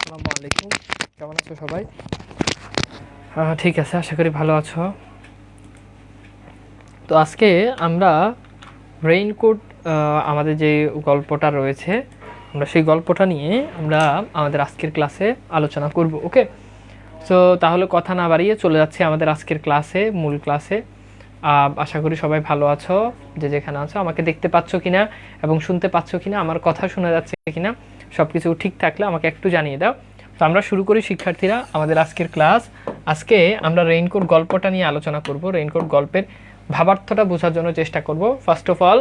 আসসালামু আলাইকুম। কেমন আছো সবাই? ঠিক আছে, আশা করি ভালো আছো। তো আজকে আমরা রেইনকোট, আমাদের যে গল্পটা রয়েছে, আমরা সেই গল্পটা নিয়ে আমরা আমাদের আজকের ক্লাসে আলোচনা করব। ওকে, সো তাহলে কথা না বাড়িয়ে চলে যাচ্ছি আমাদের আজকের ক্লাসে, মূল ক্লাসে। আশা করি সবাই ভালো আছো, যে যেখানে আছো। আমাকে দেখতে পাচ্ছ কিনা এবং শুনতে পাচ্ছ কিনা, আমার কথা শোনা যাচ্ছে কিনা, সব কিছু ঠিক থাকলে আমাকে একটু জানিয়ে দাও। তো আমরা শুরু করি শিক্ষার্থীরা আমাদের আজকের ক্লাস। আজকে আমরা রেইনকোট গল্পটা নিয়ে আলোচনা করব। রেইনকোট গল্পের ভাবার্থটা বোঝার জন্য চেষ্টা করব। ফার্স্ট অফ অল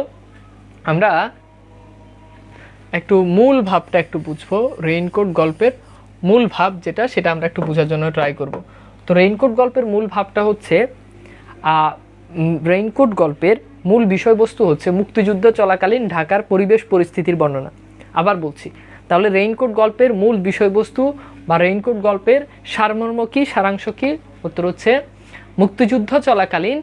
আমরা একটু মূল ভাবটা একটু বুঝবো। রেইনকোট গল্পের মূল ভাব যেটা, সেটা আমরা একটু বোঝার জন্য ট্রাই করব। তো রেইনকোট গল্পের মূল ভাবটা হচ্ছে, রেইনকোট গল্পের মূল বিষয়বস্তু হচ্ছে মুক্তিযুদ্ধ চলাকালীন ঢাকার পরিবেশ পরিস্থিতির বর্ণনা। আবার বলছি, তাহলে রেইনকোট গল্পের মূল বিষয়বস্তু বা রেইনকোট গল্পের সারমর্ম কী, সারাংশ কী? উত্তর হচ্ছে মুক্তিযুদ্ধ চলাকালীন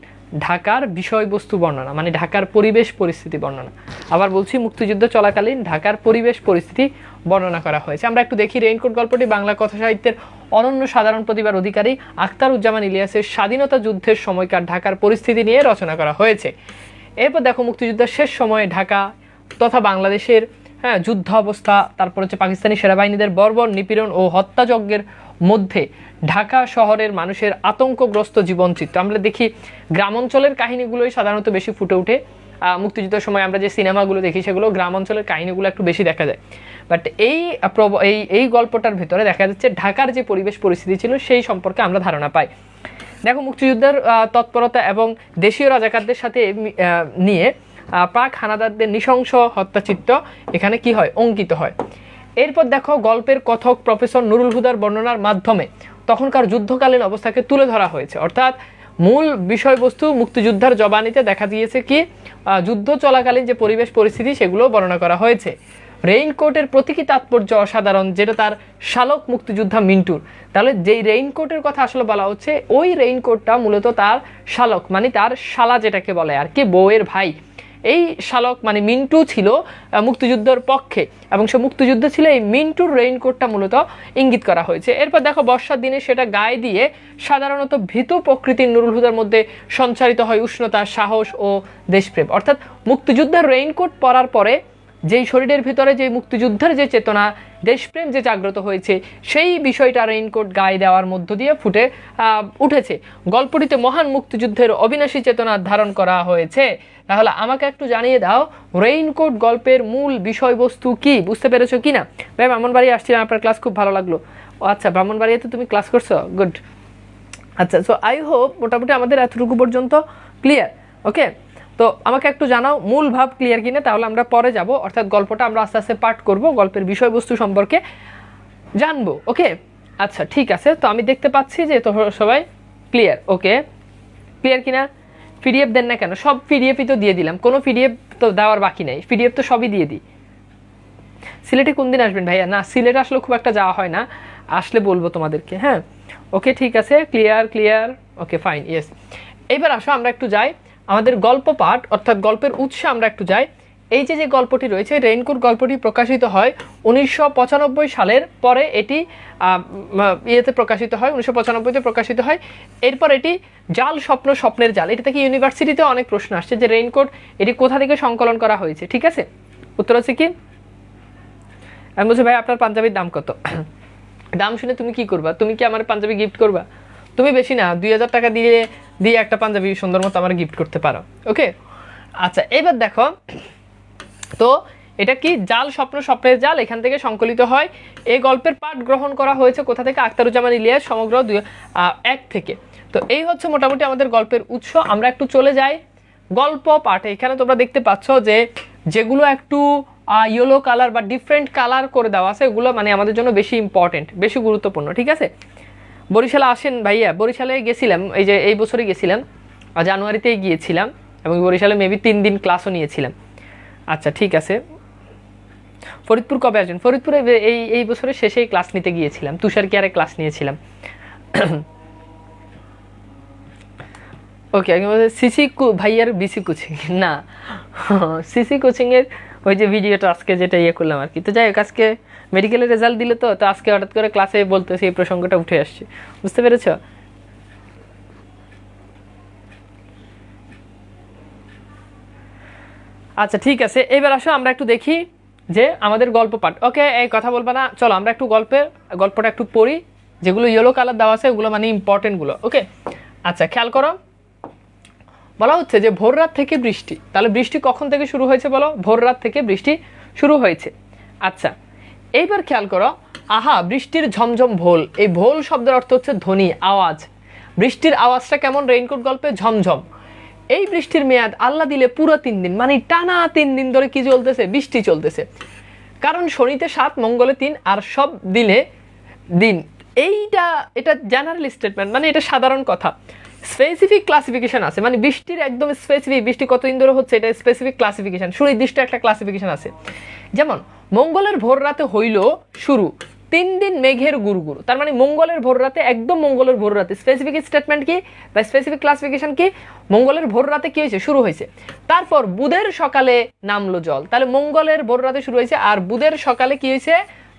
ঢাকার বিষয়বস্তু বর্ণনা, মানে ঢাকার পরিবেশ পরিস্থিতি বর্ণনা। আবার বলছি, মুক্তিযুদ্ধ চলাকালীন ঢাকার পরিবেশ পরিস্থিতি বর্ণনা করা হয়েছে। আমরা একটু দেখি, রেইনকোট গল্পটি বাংলা কথা সাহিত্যের অনন্য সাধারণ প্রতিভার অধিকারী আখতারুজ্জামান ইলিয়াসের স্বাধীনতা যুদ্ধের সময়কার ঢাকার পরিস্থিতি নিয়ে রচনা করা হয়েছে। এরপর দেখো, মুক্তিযুদ্ধের শেষ সময়ে ঢাকা তথা বাংলাদেশের যুদ্ধ অবস্থা, তারপর হচ্ছে পাকিস্তানি সেনাবাহিনীদের বর্বর নিপীড়ন ও হত্যাযজ্ঞের মধ্যে ঢাকা শহরের মানুষের আতঙ্কগ্রস্ত জীবনচিত্র। আমরা দেখি গ্রাম অঞ্চলের কাহিনীগুলোই সাধারণত বেশি ফুটে ওঠে। মুক্তিযুদ্ধের সময় আমরা যে সিনেমাগুলো দেখি, সেগুলো গ্রাম অঞ্চলের কাহিনীগুলো একটু বেশি দেখা যায়। বাট এই গল্পটার ভিতরে দেখা যাচ্ছে ঢাকার যে পরিবেশ পরিস্থিতি ছিল সেই সম্পর্কে আমরা ধারণা পাই। দেখো, মুক্তিযুদ্ধের তৎপরতা এবং দেশীয় রাজাকারদের সাথে নিয়ে প্রাক হানাদারদের নৃশংস হত্যাচিত্র এখানে কি হয়, অঙ্কিত হয়। এরপর দেখো, গল্পের কথক প্রফেসর নুরুল হুদার বর্ণনার মাধ্যমে তখনকার যুদ্ধকালীন অবস্থাকে তুলে ধরা হয়েছে। অর্থাৎ মূল বিষয়বস্তু মুক্তিযুদ্ধের জবানিতে দেখা দিয়েছে কি, যুদ্ধ চলাকালীন যে পরিবেশ পরিস্থিতি সেগুলো বর্ণনা করা হয়েছে। রেইনকোটের প্রতীকী তাৎপর্য অসাধারণ, যেটা তার শালক মুক্তিযোদ্ধা মিন্টুর। তাহলে যেই রেইনকোটের কথা আসলে বলা হচ্ছে, ওই রেইনকোটটা মূলত তার শালক, মানে তার শালা যেটাকে বলে আর কি, বউয়ের ভাই। এই শালক মানে মিন্টু ছিল মুক্তিযুদ্ধের পক্ষে, এবং সে মুক্তিযুদ্ধ ছিল এই মিন্টুর রেইনকোটটা মূলত ইঙ্গিত করা হয়েছে। এরপর দেখো, বর্ষার দিনে সেটা গায়ে দিয়ে সাধারণত ভীতু প্রকৃতির নুরুল হুদার মধ্যে সঞ্চারিত হয় উষ্ণতা, সাহস ও দেশপ্রেম। অর্থাৎ মুক্তিযুদ্ধের রেইনকোট পরার পরে যেই শরীরের ভিতরে যে মুক্তিযুদ্ধের যে চেতনা, দেশপ্রেম যে জাগ্রত হয়েছে, সেই বিষয়টা রেইনকোট গায়ে দেওয়ার মধ্য দিয়ে ফুটে উঠেছে। গল্পটিতে মহান মুক্তিযুদ্ধের অবিনাশী চেতনা ধারণ করা হয়েছে। তাহলে আমাকে একটু জানিয়ে দাও, রেইনকোট গল্পের মূল বিষয়বস্তু কি? বুঝতে পেরেছো কি না? ভাই, ব্রাহ্মণবাড়ি আসছিলাম, আপনার ক্লাস খুব ভালো লাগলো। ও আচ্ছা, ব্রাহ্মণবাড়িতে তুমি ক্লাস করছো, গুড। আচ্ছা, সো আই হোপ মোটামুটি আমাদের এতটুকু পর্যন্ত ক্লিয়ার। ওকে, তো আমাকে একটু জানাও মূল ভাব ক্লিয়ার কিনা, তাহলে আমরা পরে যাব, অর্থাৎ গল্পটা আমরা আস্তে আস্তে পাঠ করব, গল্পের বিষয়বস্তু সম্পর্কে জানবো। ওকে, আচ্ছা ঠিক আছে। তো আমি দেখতে পাচ্ছি যে তো সবাই ক্লিয়ার। ওকে, ক্লিয়ার কিনা? পিডিএফ দেন না কেন? সব পিডিএফই তো দিয়ে দিলাম, কোনো পিডিএফ তো দেওয়ার বাকি নেই, পিডিএফ তো সবই দিয়ে দিই। সিলেটে কোন দিন আসবেন ভাইয়া? না, সিলেটে আসলে খুব একটা যাওয়া হয় না, আসলে বলবো তোমাদেরকে। হ্যাঁ, ওকে ঠিক আছে, clear clear. Okay fine, yes. এইবার আসো আমরা একটু যাই আমাদের গল্প পাঠ, অর্থাৎ গল্পের উৎসে আমরা একটু যাই। এই যে গল্পটি রয়েছে, রেইনকোট গল্পটি প্রকাশিত হয় 1995 সালের পরে। এটি ইয়েতে প্রকাশিত হয়, 1995-তে প্রকাশিত হয়। এরপর এটি জাল স্বপ্ন, স্বপ্নের জাল। এটা থেকে ইউনিভার্সিটিতে অনেক প্রশ্ন আসছে যে রেইনকোট এটি কোথা থেকে সংকলন করা হয়েছে। ঠিক আছে, উত্তর হচ্ছে কি? আমি বলছি, ভাই আপনার পাঞ্জাবির দাম কত? দাম শুনে তুমি কি করবা? তুমি কি আমার পাঞ্জাবি গিফট করবা? তুমি বেশি না 2000 টাকা দিয়ে একটা পাঞ্জাবি সুন্দর মতো আমার গিফট করতে পারো। ওকে, আচ্ছা এবার দেখো, তো এটা কি জাল স্বপ্ন, স্বপ্নের জাল, এখান থেকে সংকলিত হয়। এই গল্পের পাঠ গ্রহণ করা হয়েছে কোথা থেকে? আখতারুজ্জামান ইলিয়াস, সমগ্র 1 থেকে। তো এই হচ্ছে মোটামুটি আমাদের গল্পের উৎস। আমরা একটু চলে যাই গল্প পাঠে। এখানে তোমরা দেখতে পাচ্ছ যে যেগুলো একটু ইয়েলো কালার বা ডিফারেন্ট কালার করে দেওয়া আছে, এগুলো মানে আমাদের জন্য বেশি ইম্পর্টেন্ট, বেশি গুরুত্বপূর্ণ। ঠিক আছে, বরিশালে আসেন ভাইয়া? বরিশালে গেছিলাম, এই বছরই গেছিলাম, জানুয়ারিতেই গিয়েছিলাম, এবং বরিশালে মেবি 3 দিন ক্লাসও নিয়েছিলাম। আচ্ছা ঠিক আছে। ফরিদপুর কবে আসবেন? ফরিদপুরে এই বছরের শেষেই ক্লাস নিতে গিয়েছিলাম, তুষার কেয়ারে ক্লাস নিয়েছিলাম। ওকে, সিসি ভাইয়ার বিসি কোচিং না, সিসি কোচিংয়ের ওই যে ভিডিওটা আজকে যেটা ইয়ে করলাম আর কি। তো যাই হোক, আজকে মেডিকেলের রেজাল্ট দিলে তো আজকে হঠাৎ করে ক্লাসে বলতেছে এই প্রসঙ্গটা উঠে আসছে, বুঝতে পেরেছ? আচ্ছা ঠিক আছে, এবার আসো আমরা একটু দেখি যে আমাদের গল্প পাঠ। ওকে, এই কথা বলবা না, চলো আমরা একটু গল্পটা একটু পড়ি। যেগুলো ইয়েলো কালার দেওয়া আছে ওগুলো মানে ইম্পর্টেন্টগুলো। ওকে, আচ্ছা খেয়াল করো, বলা হচ্ছে যে ভোর রাত থেকে বৃষ্টি। তাহলে বৃষ্টি কখন থেকে শুরু হয়েছে বলো? ভোর রাত থেকে বৃষ্টি শুরু হয়েছে। আচ্ছা এইবার খেয়াল করো, আহা বৃষ্টির ঝমঝম ভোল। এই ভোল শব্দের অর্থ হচ্ছে ধ্বনি, আওয়াজ। বৃষ্টির আওয়াজটা কেমন? রেইনকোট গল্পে ঝমঝম। এই বৃষ্টির মেয়াদ আল্লাহ দিলে পুরো 3 দিন, মানে টানা 3 দিন ধরে কি চলতেছে? বৃষ্টি চলতেছে। কারণ শনিতে 7, মঙ্গলে 3, আর সব দিলে দিন। এটা জেনারেল স্টেটমেন্ট, মানে এটা সাধারণ কথা। স্পেসিফিক ক্লাসিফিকেশন আছে, মানে বৃষ্টির একদম স্পেসিফিক, বৃষ্টি কতদিন ধরে হচ্ছে এটা স্পেসিফিক ক্লাসিফিকেশন, সুনির্দিষ্ট একটা ক্লাসিফিকেশন আছে। যেমন মঙ্গলের ভোর রাতে হইল শুরু 3 দিন মেঘের গুড়গুড়। তার মানে মঙ্গলের ভোর রাতে, একদম মঙ্গলের ভোর রাতে, স্পেসিফিক স্টেটমেন্ট কি বা স্পেসিফিক ক্লাসিফিকেশন কি? মঙ্গলের ভোর রাতে কি হয়েছে? শুরু হয়েছে। তারপর বুধের সকালে নামলো জল। তাহলে মঙ্গলের ভোর রাতে শুরু হয়েছে, আর বুধের সকালে কি হয়েছে?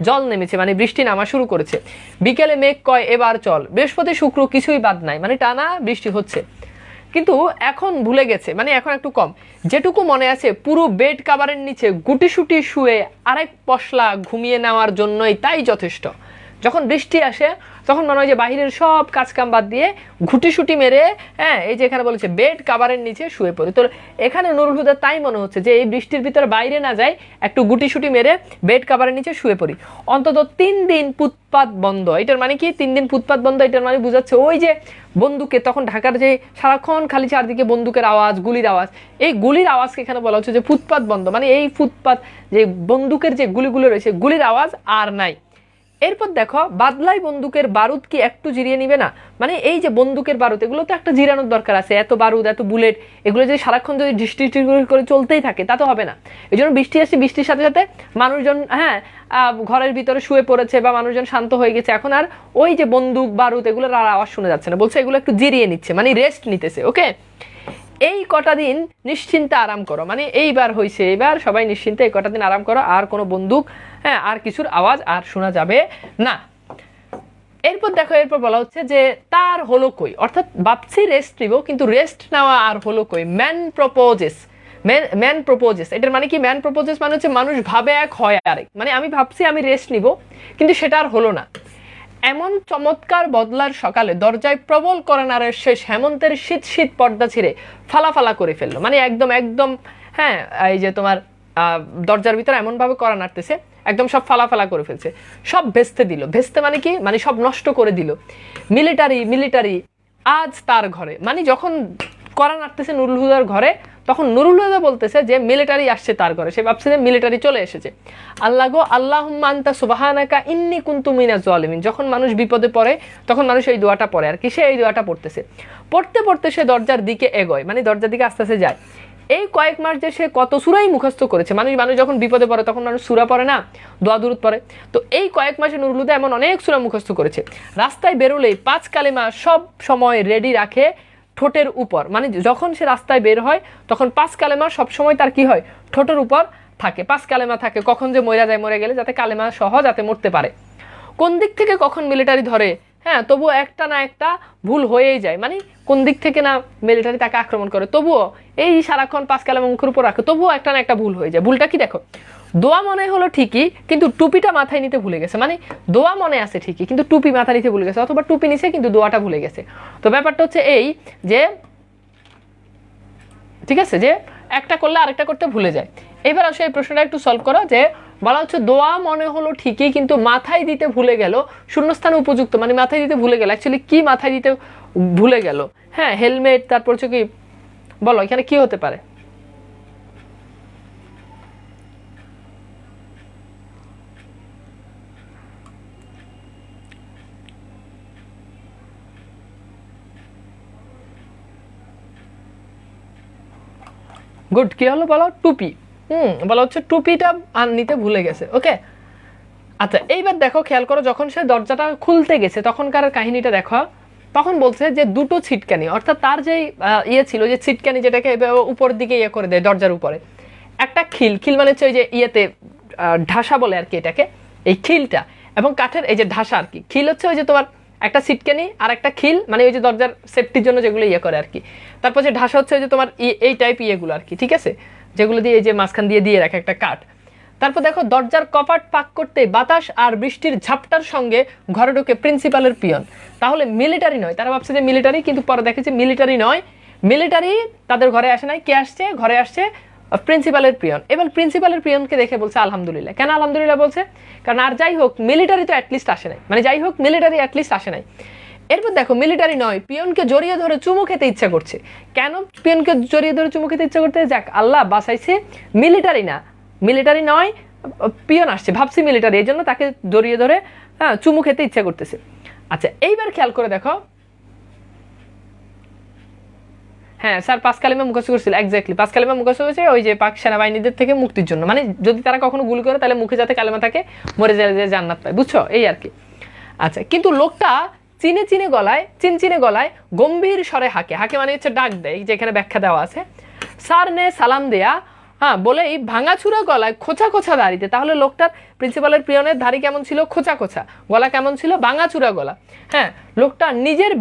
জল নেমেছে, মানে বৃষ্টি নামা শুরু করেছে। বিকেলে মেঘ কয় এবার চল। বৃহস্পতি শুক্র কিছুই বাদ নাই, মানে টানা বৃষ্টি হচ্ছে। কিন্তু এখন ভুলে গেছে, মানে এখন একটু কম। যেটুকু মনে আছে, পুরো বেড কাভারের নিচে গুটিসুটি শুয়ে আরেক পশলা ঘুমিয়ে নেওয়ার জন্যই তাই যথেষ্ট। যখন বৃষ্টি আসে তখন মনে হয় যে বাহিরের সব কাজকাম বাদ দিয়ে ঘুটিসুটি মেরে, হ্যাঁ এই যে এখানে বলেছে বেড কাভারের নিচে শুয়ে পড়ে। তো এখানে নুরুল হুদা তাই মনে হচ্ছে যে এই বৃষ্টির ভিতরে বাইরে না যায়, একটু গুটিসুটি মেরে বেড কাভারের নিচে শুয়ে পড়ি। অন্তত 3 দিন ফুটপাত বন্ধ। এটার মানে কি? 3 দিন ফুটপাত বন্ধ, এটার মানে বুঝাচ্ছে ওই যে বন্দুকে, তখন ঢাকার যে সারাক্ষণ খালি চারদিকে বন্দুকের আওয়াজ, গুলির আওয়াজ, এই গুলির আওয়াজকে এখানে বলা হচ্ছে যে ফুটপাত বন্ধ। মানে এই ফুটপাত, যে বন্দুকের যে গুলিগুলো রয়েছে, গুলির আওয়াজ আর নাই। এরপর দেখো, বাদলাই বন্দুকের বারুদ কি একটু জিরিয়ে নিবে না? মানে এই যে বন্দুকের বারুদ, এগুলো তো একটা জিরানোর দরকার আছে। এত বারুদ, এত বুলেট, এগুলো যদি সারাক্ষণ যদি ডিস্ট্রি করে চলতেই থাকে তা তো হবে না। এই জন্য বৃষ্টি আসছে, বৃষ্টির সাথে সাথে মানুষজন ঘরের ভিতরে শুয়ে পড়েছে বা মানুষজন শান্ত হয়ে গেছে। এখন আর ওই যে বন্দুক বারুদ এগুলোর আর আওয়াজ শোনা যাচ্ছে না। বলছে এগুলো একটু জিরিয়ে নিচ্ছে, মানে রেস্ট নিতেছে। ওকে, এই কটা দিন নিশ্চিন্তে আরাম করো, মানে এইবার হয়েছে, এবার সবাই নিশ্চিন্তে এই কটা দিন আরাম করো, আর কোনো বন্দুক আর কিছুর আওয়াজ আর শোনা যাবে না। এরপর দেখো, এরপর বলা হচ্ছে যে তার হলো কই, অর্থাৎ ভাবছি রেস্ট নিব, কিন্তু রেস্ট নেওয়া আর হলো কই। ম্যান প্রপোজেস, এটার মানে কি? ম্যান প্রপোজেস মানে হচ্ছে মানুষ ভাবে এক, হয় আরেক। মানে আমি ভাবছি আমি রেস্ট নিব, কিন্তু সেটা আর হলো না। এমন চমৎকার বদলার সকালে দরজায় প্রবল করোনারের শেষ হেমন্তের শীত শীত পর্দা ছিঁড়ে ফালা করে ফেললো। মানে একদম এই যে তোমার দরজার ভিতরে এমনভাবে করা নাড়তেছে, একদম সব ফালা করে ফেলছে, সব ভেস্তে দিল। ভেস্তে মানে কি? মানে সব নষ্ট করে দিল। মিলিটারি আজ তার ঘরে, মানে যখন করা নাড়তেছে নুরুল হুদার ঘরে, তখন নুরুল হুদা বলতেছে যে মিলিটারি আসছে তার ঘরে। সে ভাবছে যে মিলিটারি চলে এসেছে। আল্লাহ গো, আল্লাহুম্মা আনতা সুবহানাকা ইন্নী কুনতু মিনাজ জালিমিন। যখন মানুষ বিপদে পড়ে তখন মানুষ এই দোয়াটা পড়ে আর কি। সে এই দোয়াটা পড়তে সে দরজার দিকে এগোয়, মানে দরজার দিকে আস্তে আস্তে যায়। এই কয়েক মাস যে সে কত সূরাই মুখস্থ করেছে। মানুষ যখন বিপদে পড়ে তখন মানুষ সূরা পড়ে না, দোয়া দুরূদ পড়ে। তো এই কয়েক মাসে নুরুল হুদা এমন অনেক সূরা মুখস্থ করেছে। রাস্তায় বেরোলেই 5 কালেমা সব সময় রেডি রাখে ঠোঁটের উপর। মানে যখন সে রাস্তায় বের হয় তখন 5 কালেমা সবসময় তার কি হয়? ঠোঁটের উপর থাকে, 5 কালেমা থাকে। কখন যে মরে গেলে যাতে কালেমা সহ যাতে মরতে পারে। কোন দিক থেকে কখন মিলিটারি ধরে, তবুও একটা না একটা ভুল হয়েই যায়। মানে কোন দিক থেকে না মিলিটারি তাকে আক্রমণ করে, তবুও এই সারাক্ষণ 5 কালেমা মুখের উপর রাখে, তবুও একটা না একটা ভুল হয়ে যায়। ভুলটা কি? দেখো, দোয়া মনে হলো ঠিকই, কিন্তু টুপিটা মাথায় নিতে ভুলে গেছে। মানে দোয়া মনে আছে ঠিকই, কিন্তু টুপি মাথায় নিতে ভুলে গেছে, অথবা টুপি নিছে কিন্তু দোয়াটা ভুলে গেছে। তো ব্যাপারটা হচ্ছে এই যে, ঠিক আছে, যে একটা করলে আরেকটা করতে ভুলে যায়। এবার আসলে এই প্রশ্নটা একটু সলভ করো। যে বলা হচ্ছে দোয়া মনে হলো ঠিকই, কিন্তু মাথায় দিতে ভুলে গেল। শূন্যস্থানে উপযুক্ত, মানে মাথায় দিতে ভুলে গেল। অ্যাকচুয়ালি কি মাথায় দিতে ভুলে গেল? হেলমেট, তারপর হচ্ছে কি, বলো এখানে কি হতে পারে? গুড, কি হলো বলো? টুপি। বলা হচ্ছে টুপিটা আর নিতে ভুলে গেছে। ওকে, আচ্ছা এইবার দেখো, খেয়াল করো, যখন সে দরজাটা খুলতে গেছে তখনকার কাহিনীটা দেখো। তখন বলছে যে দুটো ছিটকানি, অর্থাৎ তার যে ছিল যে ছিটকানি, যেটাকে উপর দিকে করে দেয় দরজার উপরে, একটা খিল, খিল মানে হচ্ছে ওই যে ইয়েতে ঢাসা বলে আর কি এটাকে, এই খিলটা, এবং কাঠের এই যে ঢাসা আর কি। খিল হচ্ছে ওই যে তোমার একটা সিটকানি, আর একটা খিল মানে ওই যে দরজার সেফটির জন্য যেগুলো ইয়ে করে আর কি। তারপর যে ঢাসা হচ্ছে ওই যে তোমার এই টাইপ ইয়েগুলো আর কি, ঠিক আছে, যেগুলো দিয়ে এই যে মাঝখান দিয়ে রাখে একটা কাঠ। তারপর দেখো দরজার কপাট পাক করতে বাতাস আর বৃষ্টির ঝাপটার সঙ্গে ঘরে ঢোকে প্রিন্সিপালের পিয়ন। তাহলে মিলিটারি নয়, তারা ভাবছে যে মিলিটারি, কিন্তু পরে দেখেছে মিলিটারি নয়, মিলিটারি তাদের ঘরে আসে নাই, কে আসছে, ঘরে আসছে প্রিন্সিপালের পিয়ন। এবার প্রিন্সিপালের পিয়নকে দেখে বলছে আলহামদুলিল্লাহ। কেন আলহামদুলিল্লাহ বলছে? কারণ আর যাই হোক মিলিটারি তো অ্যাটলিস্ট আসে নাই, মানে যাই হোক মিলিটারি অ্যাটলিস্ট আসে নাই। এরপর দেখো মিলিটারি নয়, পিয়নকে জড়িয়ে ধরে চুমু খেতে ইচ্ছা করছে। কেন পিয়নকে জড়িয়ে ধরে চুমু খেতে ইচ্ছা করতে? যাক আল্লাহ বাঁচাইছে, মিলিটারি না, মিলিটারি নয়, পিয়ন আসছে, ভাবছি মিলিটারি, এই জন্য তাকে জড়িয়ে ধরে চুমু খেতে ইচ্ছা করতেছে। আচ্ছা এইবার খেয়াল করে দেখো, হ্যাঁ স্যার 5 কালিমা মুখস্থ করছিল, এক্স্যাক্টলি 5 কালিমা মুখস্থ হয়েছে ওই যে পাক সেনাবাহিনীদের থেকে মুক্তির জন্য, মানে যদি তারা কখনো গুলি করে তাহলে মুখে যাতে কালিমা থাকে, মরে যায় যে জান্নাত পায়, বুঝছো, এই আর কি। আচ্ছা কিন্তু লোকটা চিনচিনে গলায় গম্ভীর স্বরে হাঁকে, হাঁকে মানে হচ্ছে ডাক দেয়, যেখানে ব্যাখ্যা দেওয়া আছে, স্যার নে সালাম দেয়া, হ্যাঁ বলে এই ভাঙাচুরা গলায় খোঁচা খোঁচা দাড়িতে। তাহলে লোকটার প্রিন্সিপালের পিয়নের দাড়ি কেমন ছিল? খোঁচা খোঁচা, গলা কেমন ছিল? ভাঙাচুরা গলা। হ্যাঁ, লোকটা নিজের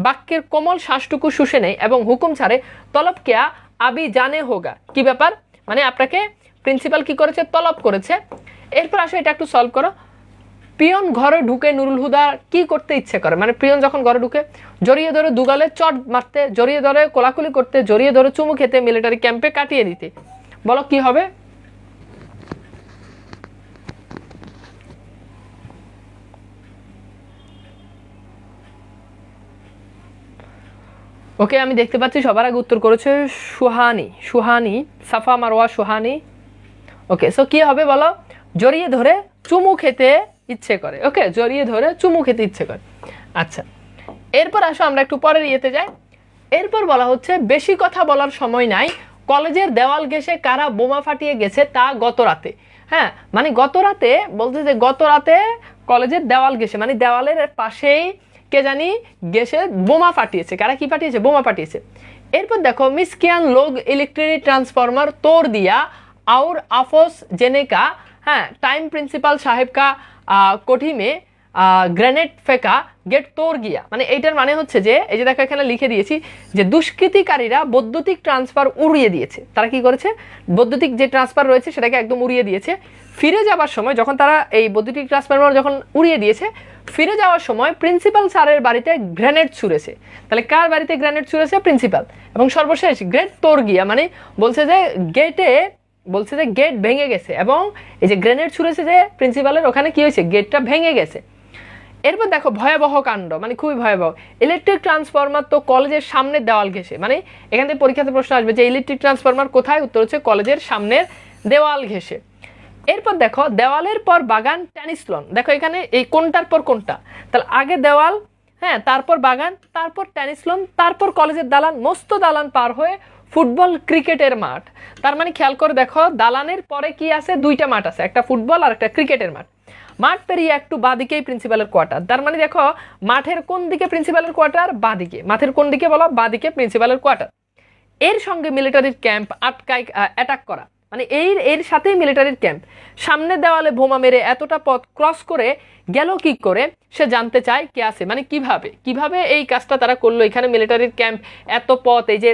বাক্যের কোমল শ্বাসটুকু শুষে নেয় এবং হুকুম ছাড়ে, তলব কেয়া আবি জানে হোগা। কি ব্যাপার? মানে আপনাকে প্রিন্সিপাল কি করেছে? তলব করেছে। এরপর আসো এটা একটু সলভ করো। পিয়ন ঘরে ঢুকে নুরুল হুদা কি করতে ইচ্ছে করে? মানে পিয়ন যখন ঘরে ঢুকে, জড়িয়ে ধরে দুগালে চট মারতে, জড়িয়ে ধরে কোলাকুলি করতে, জড়িয়ে ধরে চুমু খেতে, মিলিটারি ক্যাম্পে কাটিয়ে দিতে। বলো কি হবে? ওকে, আমি দেখতে পাচ্ছি সবার আগে উত্তর করেছে সুহানি, সাফা মারওয়া সুহানি। ওকে, সো কি হবে বলো? জড়িয়ে ধরে চুমু খেতে ইচ্ছে করে। ওকে, জড়িয়ে ধরে চুমু খেতে ইচ্ছে করে। আচ্ছা এরপর আসো আমরা একটু পরের ইয়েতে যাই। এরপর বলা হচ্ছে বেশি কথা বলার সময় নাই, কলেজের দেওয়াল ঘেঁষে কারা বোমা ফাটিয়ে গেছে তা গত রাতে। হ্যাঁ, মানে গত রাতে বলতে যে গত রাতে কলেজের দেওয়াল ঘেঁষে, মানে দেওয়ালের পাশেই কে জানি গেছে বোমা ফাটিয়েছে। কারা কি পাঠিয়েছে? বোমা পাঠিয়েছে। এরপর দেখো মিসকিয়ান লোক ইলেকট্রিক ট্রান্সফরমার তোর দিয়া और আফস জেনেকা, হ্যাঁ টাইম প্রিন্সিপাল সাহেব কা কোঠি মে গ্রেনেড ফেকা গেট তোর গিয়া। মানে এইটার মানে হচ্ছে যে এই যে দেখো এখানে লিখে দিয়েছি যে দুষ্কৃতিকারীরা বৈদ্যুতিক ট্রান্সফার উড়িয়ে দিয়েছে। তারা কি করেছে? বৈদ্যুতিক যে ট্রান্সফার রয়েছে সেটাকে একদম উড়িয়ে দিয়েছে। ফিরে যাবার সময় যখন তারা এই বৈদ্যুতিক ট্রান্সফরমার যখন উড়িয়ে দিয়েছে, ফিরে যাওয়ার সময় প্রিন্সিপাল স্যারের বাড়িতে গ্রেনেড ছুঁড়েছে। তাহলে কার বাড়িতে গ্রেনেড ছুঁড়েছে? প্রিন্সিপাল। এবং সর্বশেষ গেট তোর গিয়া, মানে বলছে যে গেট ভেঙে গেছে, এবং এই যে গ্রেনেড ছুঁড়েছে যে প্রিন্সিপালের, ওখানে কি হয়েছে? গেটটা ভেঙে গেছে। এরপর দেখো ভয়াবহ কাণ্ড, মানে খুবই ভয়াবহ। ইলেকট্রিক ট্রান্সফরমার তো কলেজের সামনের দেওয়াল ঘেঁষে। মানে এখান থেকে পরীক্ষাতে প্রশ্ন আসবে যে ইলেকট্রিক ট্রান্সফরমার কোথায়? উত্তর হচ্ছে কলেজের সামনের দেওয়াল ঘেঁষে। এরপর দেখো দেওয়ালের পর বাগান টেনিস লন। দেখো এখানে এই কোনটার পর কোনটা? তাহলে আগে দেওয়াল, হ্যাঁ তারপর বাগান, তারপর টেনিস লন, তারপর কলেজের দালান, মস্ত দালান পার হয়ে ফুটবল ক্রিকেটের মাঠ। তার মানে খেয়াল করে দেখো দালানের পরে কি আছে? দুইটা মাঠ আছে, একটা ফুটবল আর একটা ক্রিকেটের মাঠ। মাঠ পেরিয়ে একটু বাদিকেই প্রিন্সিপালের কোয়ার্টার। তার মানে দেখো মাঠের কোন দিকে প্রিন্সিপালের কোয়ার্টার? বাদিকে। মাঠের কোন দিকে বলো? বাদিকে প্রিন্সিপালের কোয়ার্টার। এর সঙ্গে মিলিটারির ক্যাম্প আটকায় অ্যাটাক করা, মানে এর সাথেই মিলিটারির ক্যাম্প। সামনে দেওয়ালে বোমা মেরে এতটা পথ ক্রস করে গেল কি করে সে জানতে চায় কে আছে, মানে কিভাবে এই কাজটা তারা করলো। এখানে মিলিটারির ক্যাম্প, এত পথ, এই যে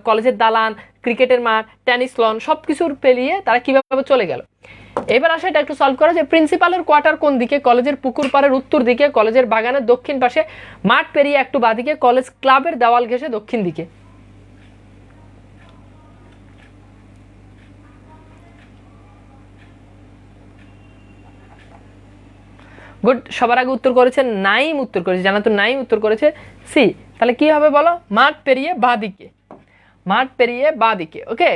কলেজের দালান, ক্রিকেটের মাঠ, টেনিস লন, সব কিছুর পেরিয়ে তারা কিভাবে চলে গেল। এবার আসে এটা একটু সলভ করা যে প্রিন্সিপালের কোয়ার্টার কোন দিকে? কলেজের পুকুর পাড়ের উত্তর দিকে, কলেজের বাগানের দক্ষিণ পাশে, মাঠ পেরিয়ে একটু বাদিকে, কলেজ ক্লাবের দেওয়াল ঘেঁষে দক্ষিণ দিকে। গুড, সবার আগে উত্তর করেছে নাইম, উত্তর করেছে জানা তো নাইম, উত্তর করেছে সি। তাহলে কি হবে বলো? মাঠ পেরিয়ে বাদিকে, মাঠ পেরিয়ে বাদিকে। ওকে,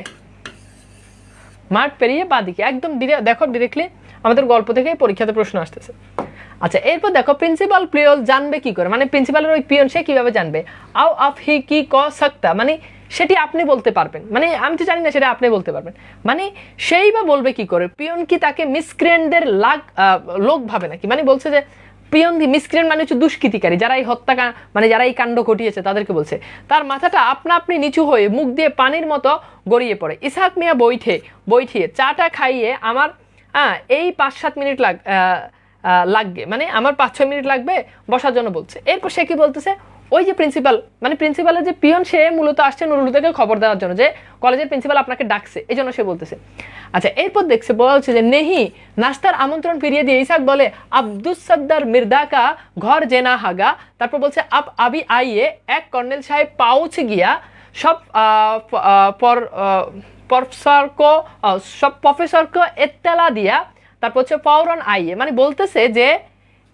মাঠ পেরিয়ে বাদিকে একদম দেখো ডিরেক্টলি আমাদের গল্প থেকেই পরীক্ষাতে প্রশ্ন আসতেছে। আচ্ছা এরপর দেখো প্রিন্সিপাল পিয়ন জানবে কি করে? মানে প্রিন্সিপালের ওই পিয়ন সে কিভাবে জানবে? আও আপ হি কি ক সকতা, মানে সেটি আপনি বলতে পারবেন, মানে আমি তো জানি না, সেটা আপনি বলতে পারবেন। মানে সেই বা বলবে কি করে? পিয়ন কি তাকে মিসক্রিয়েন্টদের লোক ভাবে নাকি? মানে বলছে যে পিয়ন মিসক্রিয়েন্ট মানে হচ্ছে দুষ্কৃতিকারী, যারা এই মানে যারা এই কাণ্ড ঘটিয়েছে তাদেরকে বলছে। তার মাথাটা আপনা আপনি নিচু হয়ে মুখ দিয়ে পানির মতো গড়িয়ে পড়ে। ইসহাক মিয়া বৈঠিয়ে চাটা খাইয়ে আমার এই 5-7 মিনিট লাগবে, মানে আমার 5-6 মিনিট লাগবে বসার জন্য বলছে। এরপর সে কি বলতেছে, ওই যে প্রিন্সিপাল, মানে প্রিন্সিপালের যে পিয়ন, সে মূলত আসছে নুরুল হুদাকে খবর দেওয়ার জন্য যে কলেজের প্রিন্সিপাল আপনাকে ডাকছে, এই জন্য সে বলতেছে। আচ্ছা, এরপর বলছে যে নেহি নাস্তার আমন্ত্রণ ফিরিয়ে দিয়ে ইসাক বলে আব্দুস সদ্দার মির্দা কা ঘর জেনা হাগা। তারপর বলছে আব আবি আইয়ে, এক কর্নেল সাহেব পাউচ গিয়া সব প্রফেসরকে এত্তেলা দিয়া। তারপর হচ্ছে ফৌরন আইয়ে, মানে বলতেছে যে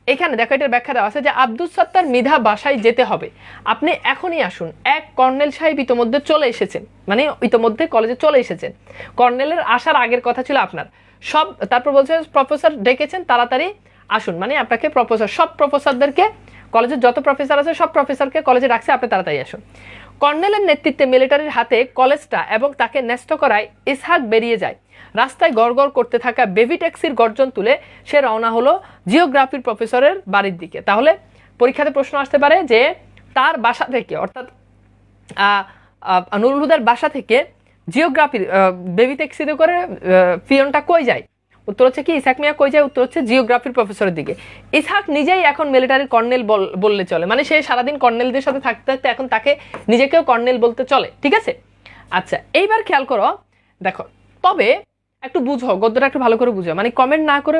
এখানে দেখো এটার ব্যাখ্যা দেওয়া আছে যে আব্দুস সত্তার মৃধা বাসায় যেতে হবে, আপনি এখনই আসুন। এক কর্নেল সাহেব ইতোমধ্যে চলে এসেছেন, মানে ইতোমধ্যে কলেজে চলে এসেছেন, কর্নেলের আসার আগের কথা ছিল আপনার সব। তারপর বলছে প্রফেসর ডেকেছেন, তাড়াতাড়ি আসুন, মানে আপনাকে সব প্রফেসরদেরকে, কলেজের যত প্রফেসর আছে সব প্রফেসরকে কলেজে রাখছে, আপনি তাড়াতাড়ি আসুন। কর্নেলের নেতৃত্বে মিলিটারির হাতে কলেজটা এবং তাকে ন্যস্ত করায় ইসহাক বেরিয়ে যায়। রাস্তায় গড়গড় করতে থাকা বেবি ট্যাক্সির গর্জন তুলে সে রওনা হলো জিওগ্রাফির প্রফেসরের বাড়ির দিকে। তাহলে পরীক্ষাতে প্রশ্ন আসতে পারে যে তার বাসা থেকে, অর্থাৎ নুরুল হুদার বাসা থেকে জিওগ্রাফির বেবি ট্যাক্সিতে করে পিয়নটা কই যায়? উত্তর হচ্ছে কি, ইসহাক মিয়া কই যায়? উত্তর হচ্ছে জিওগ্রাফির প্রফেসরের দিকে। ইসহাক নিজেই এখন মিলিটারির কর্নেল বললে চলে, মানে সে সারাদিন কর্নেলদের সাথে থাকতে থাকতে এখন তাকে নিজেকেও কর্নেল বলতে চলে, ঠিক আছে? আচ্ছা, এইবার খেয়াল করো, দেখো, তবে একটু বুঝো, গদ্যটা একটু ভালো করে বুঝো, মানে কমেন্ট না করে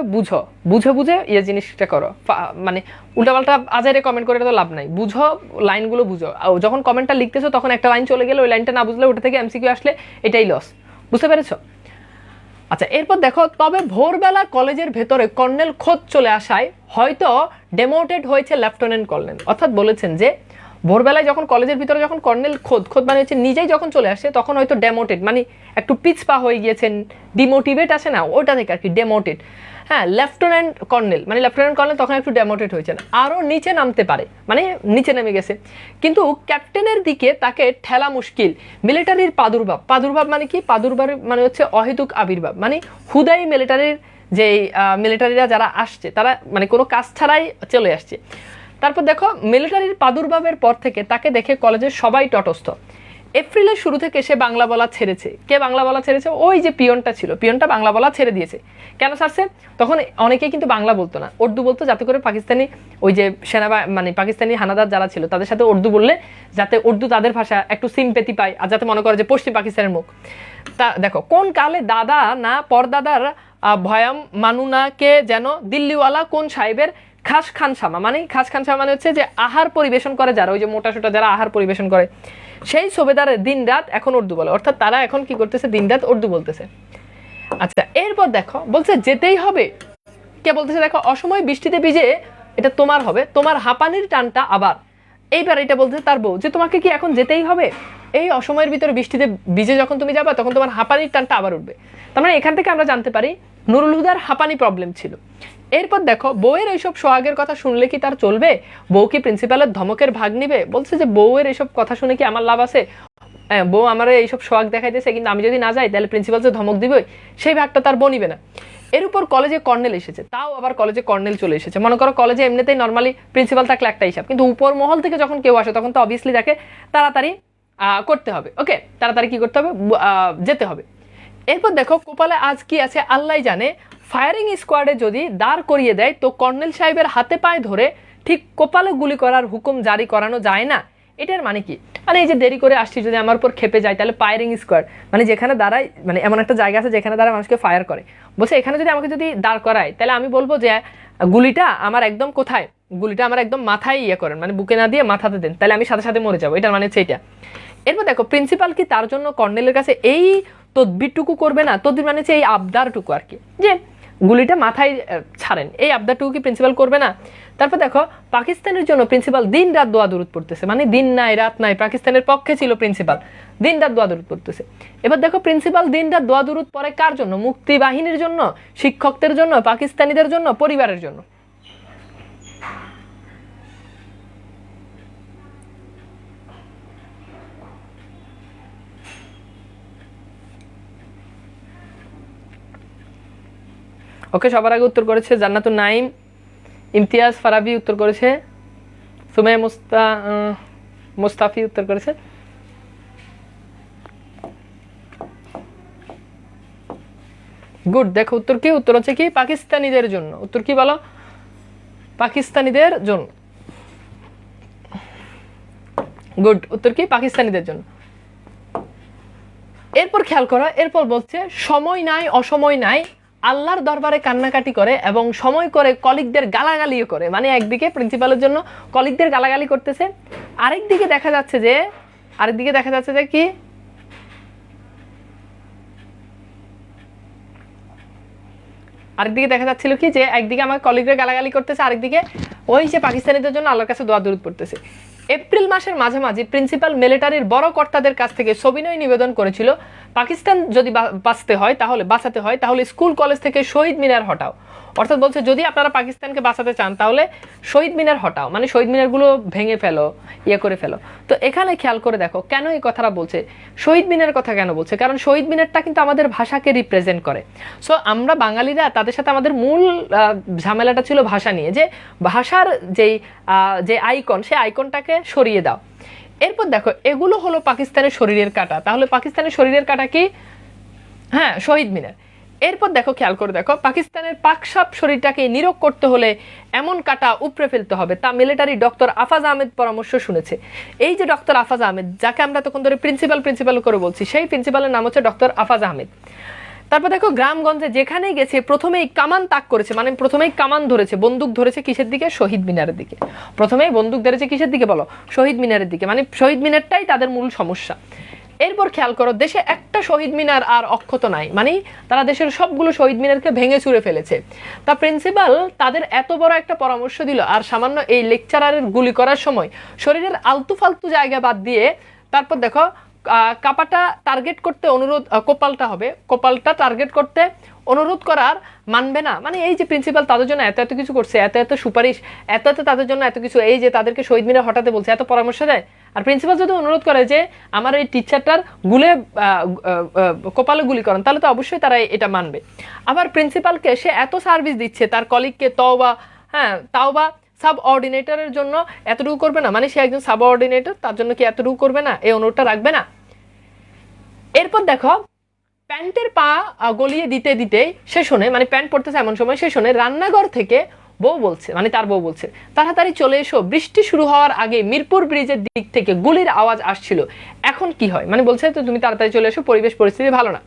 বুঝে বুঝে ইয়ে জিনিসটা করো, মানে উল্টাপাল্টা আজারে কমেন্ট করে তো লাভ নাই, বুঝো, লাইনগুলো বুঝো। যখন কমেন্টটা লিখতেছো তখন একটা লাইন চলে গেলে ওই লাইনটা না বুঝলে ওটা থেকে এমসিকিউ আসলে এটাই লস, বুঝতে পেরেছো? আচ্ছা, এরপর দেখো, তবে ভোরবেলা কলেজের ভেতরে কর্নেল খোদ চলে আসায় হয়তো ডেমোটেড হয়েছে লেফটেন্যান্ট কর্নেল। অর্থাৎ বলেছেন যে ভোরবেলায় যখন কলেজের ভিতরে যখন কর্নেল খোদ মানে হচ্ছে নিজেই যখন চলে আসে, তখন হয়তো ডেমোটেড মানে একটু পিছপা হয়ে গিয়েছেন, ডিমোটিভেট আছে না, ওটা থেকে আর কি ডেমোটেড। হ্যাঁ, লেফটেন্যান্ট কর্নেল মানে লেফটেন্যান্ট কর্নেল তখন একটু ডেমোটেড হয়েছেন, আরও নিচে নামতে পারে, মানে নিচে নেমে গেছে। কিন্তু ক্যাপ্টেনের দিকে তাকে ঠেলা মুশকিল। মিলিটারির প্রাদুর্ভাব মানে কি? প্রাদুর্ভাব মানে হচ্ছে অহেতুক আবির্ভাব, মানে হুদাই মিলিটারির যে মিলিটারিরা যারা আসছে তারা মানে কোনো কাজ ছাড়াই চলে আসছে। তারপর দেখো, মিলিটারির প্রাদুর্ভাবের পর থেকে তাকে দেখে কলেজের সবাই তটস্থ। এপ্রিলের শুরু থেকে সে বাংলা বলা ছেড়েছে। কে বাংলা বলা ছেড়েছে? ওই যে পিয়নটা ছিল, পিয়নটা বাংলা বলা ছেড়ে দিয়েছে। কেন ছাড়ছে? তখন অনেকেই কিন্তু বাংলা বলতো না, উর্দু বলতো, যাতে করে পাকিস্তানি ওই যে মানে পাকিস্তানি হানাদার যারা ছিল তাদের সাথে উর্দু বললে যাতে উর্দু তাদের ভাষা একটু সিম্পেথি পায়, আর যাতে মনে করে যে পশ্চিম পাকিস্তানের মুখ। তা দেখো, কোন কালে দাদা না পরদাদার ভয়াম মানুনাকে যেন দিল্লিওয়ালা কোন সাহেবের খাস খানসামা, মানে খাস খানসামা মানে হচ্ছে যে আহার পরিবেশন করে যারা, ওই যে মোটা সোটা যারা আহার পরিবেশন করে, সেই সুবেদারের দিন রাত এখন উর্দু বলে। অর্থাৎ তারা এখন কি করতেছে? দিন রাত উর্দু বলতেছে। আচ্ছা, এরপর দেখো, বলছে যেতেই হবে। কে বলতেছে? দেখো, অসময় বৃষ্টিতে ভিজে এটা তোমার হবে, তোমার হাঁপানির টানটা আবার। এইবার এটা বলতেছে তার বউ যে তোমাকে কি এখন যেতেই হবে? এই অসময়ের ভিতরে বৃষ্টিতে ভিজে যখন তুমি যাবা তখন তোমার হাঁপানির টানটা আবার উঠবে। তার মানে এখান থেকে আমরা জানতে পারি নুরুল হুদার হাঁপানি প্রবলেম ছিল। এরপর দেখো, বউয়ের এইসব সোহাগের কথা শুনলে কি তার চলবে? বউ কি প্রিন্সিপালের ধমকের ভাগ নিবে? বলছে যে বউয়ের এইসব কথা শুনে কি আমার লাভ আছে? বউ আমার এইসব সোহাগ দেখাইতেছে, কিন্তু আমি যদি না যাই তাহলে প্রিন্সিপাল যে ধমক দিবে সেই ভাগটা তার বউ নিবে না। এর উপর কলেজে কর্নেল এসেছে, তাও আবার কলেজে কর্নেল চলে এসেছে। মনে করো কলেজে এমনিতেই নর্মালি প্রিন্সিপাল থাকলে একটা হিসাব, কিন্তু উপর মহল থেকে যখন কেউ আসে তখন তো অবভিয়াসলি তাকে তাড়াতাড়ি করতে হবে। ওকে, তাড়াতাড়ি কি করতে হবে? যেতে হবে। এরপর দেখো, কপালে আজ কি আছে আল্লাহ জানে। ফায়ারিং স্কোয়াডে যদি দাঁড় করিয়ে দেয় তো কর্নেল সাহেবের হাতে পায়ে ধরে ঠিক কপালে গুলি করার হুকুম জারি করানো যায় না। এটার মানে কি? মানে এই যে দেরি করে আসছি, যদি আমার উপর খেপে যায় তাহলে ফায়ারিং স্কোয়াড মানে যেখানে দাঁড়ায়, মানে এমন একটা জায়গা আছে যেখানে দাঁড়ায় মানুষকে ফায়ার করে। বলছে এখানে যদি আমাকে যদি দাঁড় করায় তাহলে আমি বলবো যে গুলিটা আমার একদম কোথায়? গুলিটা আমার একদম মাথায় ইয়ে করেন, মানে বুকে না দিয়ে মাথাতে দেন, তাহলে আমি সাথে সাথে মরে যাবো। এটার মানে হচ্ছে এটা। এরপর দেখো, প্রিন্সিপাল কি তার জন্য কর্নেলের কাছে এই তদবিরটুকু করবে না? তদবির মানে হচ্ছে এই আবদারটুকু আর কি, যে গুলিটা মাথায় ছাড়েন, এই আবদারটুকু কি প্রিন্সিপাল করবে না? তারপর দেখো, পাকিস্তানের জন্য প্রিন্সিপাল দিন রাত দোয়া দরুদ পড়তেছে, মানে দিন নাই রাত নাই, পাকিস্তানের পক্ষে ছিল প্রিন্সিপাল, দিন রাত দোয়া দরুদ পড়তেছে। এবার দেখো, প্রিন্সিপাল দিন রাত দোয়া দরুদ পড়ে কার জন্য? মুক্তি বাহিনীর জন্য, শিক্ষকদের জন্য, পাকিস্তানিদের জন্য, পরিবারের জন্য। ওকে, সবার আগে উত্তর করেছে জান্নাতুন নাইম, ইমতিয়াজ ফারাবি উত্তর করেছে, সুমাইয়া মুস্তাফি উত্তর করেছে। গুড, দেখো উত্তর কি, উত্তর হচ্ছে কি পাকিস্তানিদের জন্য। উত্তর কি বলো? পাকিস্তানিদের জন্য। গুড, উত্তর কি পাকিস্তানিদের জন্য। এরপর খেয়াল করো, এরপর বলছে সময় নাই অসময় নাই, আল্লাহর দরবারে কান্নাকাটি করে এবং সময় করে কলিগদের গালাগালিও করে। মানে একদিকে প্রিন্সিপালের জন্য কলিগদের গালাগালি করতেছে, আরেকদিকে দেখা যাচ্ছে যে কি আরেকদিকে দেখা যাচ্ছিল কি যে একদিকে আমার কলিগরা গালাগালি করতেছে, আরেকদিকে ওই যে পাকিস্তানিদের জন্য আল্লাহর কাছে দোয়া দরুদ পড়তেছে। এপ্রিল মাসের মাঝামাঝি প্রিন্সিপাল মিলিটারির বড় কর্তাদের কাছ থেকে সবিনয় নিবেদন করেছিল, পাকিস্তান যদি বাঁচাতে হয় তাহলে স্কুল কলেজ থেকে শহীদ মিনার হটাও। অর্থাৎ বলছে যদি আপনারা পাকিস্তানকে বাঁচাতে চান তাহলে শহীদ মিনার হটাও, মানে শহীদ মিনারগুলো ভেঙে ফেলো, করে ফেলো। তো এখানে খেয়াল করে দেখো কেন এই কথাটা বলছে, শহীদ মিনার কথা কেন বলছে, কারণ শহীদ মিনারটা কিন্তু আমাদের ভাষাকে রিপ্রেজেন্ট করে। সো আমরা বাঙালিরা তাদের সাথে আমাদের মূল ঝামেলাটা ছিল ভাষা নিয়ে, যে ভাষার যে আইকন, সেই আইকনটাকে সরিয়ে দাও। এরপর দেখো এগুলো হলো পাকিস্তানের শরীরের কাঁটা, তাহলে পাকিস্তানের শরীরের কাঁটা কি? হ্যাঁ, শহীদ মিনার। এরপর দেখো খেয়াল করে দেখো, পাকিস্তানের পাকসাপ শরীরটাকে নিরোগ করতে হলে এমন কাটা উপড়ে ফেলতে হবে, তা মিলিটারি ডক্টর আফাজ আহমেদ পরামর্শ শুনেছে। এই যে ডক্টর আফাজ আহমেদ, যাকে আমরা তখন ধরে প্রিন্সিপাল করে বলছি, সেই প্রিন্সিপালের নাম হচ্ছে ডক্টর আফাজ আহমেদ। তারপর দেখো গ্রামগঞ্জে যেখানেই গেছে প্রথমেই কামান তাক করেছে, মানে প্রথমেই কামান ধরেছে, বন্দুক ধরেছে কিসের দিকে? শহীদ মিনারের দিকে। প্রথমেই বন্দুক ধরেছে কিসের দিকে বলো? শহীদ মিনারের দিকে, মানে শহীদ মিনারটাই তাদের মূল সমস্যা। এরপর খেয়াল করো, দেশে একটা শহীদ মিনার আর অক্ষত নাই, মানে তারা দেশের সবগুলো শহীদ মিনারকে ভেঙে চুরে ফেলেছে। তা প্রিন্সিপাল তাদের এত বড় একটা পরামর্শ দিল, আর সামান্য এই লেকচারারের গুলি করার সময় শরীরের আলতু ফালতু জায়গা বাদ দিয়ে তারপর দেখো কাপাটা টার্গেট করতে অনুরোধ, কপালটা টার্গেট করতে অনুরোধ করার মানবে না। মানে এই যে প্রিন্সিপাল তাদের জন্য এত কিছু করছে, এত সুপারিশ, এত তাদের জন্য এত কিছু, এই যে তাদেরকে শহীদ মিনার হঠাতে বলছে, এত পরামর্শ দেয়, আর প্রিন্সিপাল যদি অনুরোধ করে যে আমার এই টিচারটার কপালে গুলি করেন, তাহলে তো অবশ্যই তারা এটা মানবে। আবার প্রিন্সিপালকে সে এত সার্ভিস দিচ্ছে, তার কলিগকে তাও বা সাব অর্ডিনেটরের জন্য এতটুকু করবে না? মানে সে একজন সাব অর্ডিনেটর, তার জন্য কি এতটুকু করবে না? এই অনুরোধটা রাখবে না? এরপর দেখো প্যান্টের পা গলিয়ে দিতে দিতেই সে শোনে, মানে প্যান্ট পড়তেছে এমন সময় সে শোনে রান্নাঘর থেকে তার বউ বলছে তাড়াতাড়ি চলে এসো, বৃষ্টি শুরু হওয়ার আগে মিরপুর ব্রিজের দিক থেকে গুলির আওয়াজ আসছিল, এখন কি হয়? মানে বলছে তো তুমি তাড়াতাড়ি চলে এসো, পরিবেশ পরিস্থিতি ভালো না।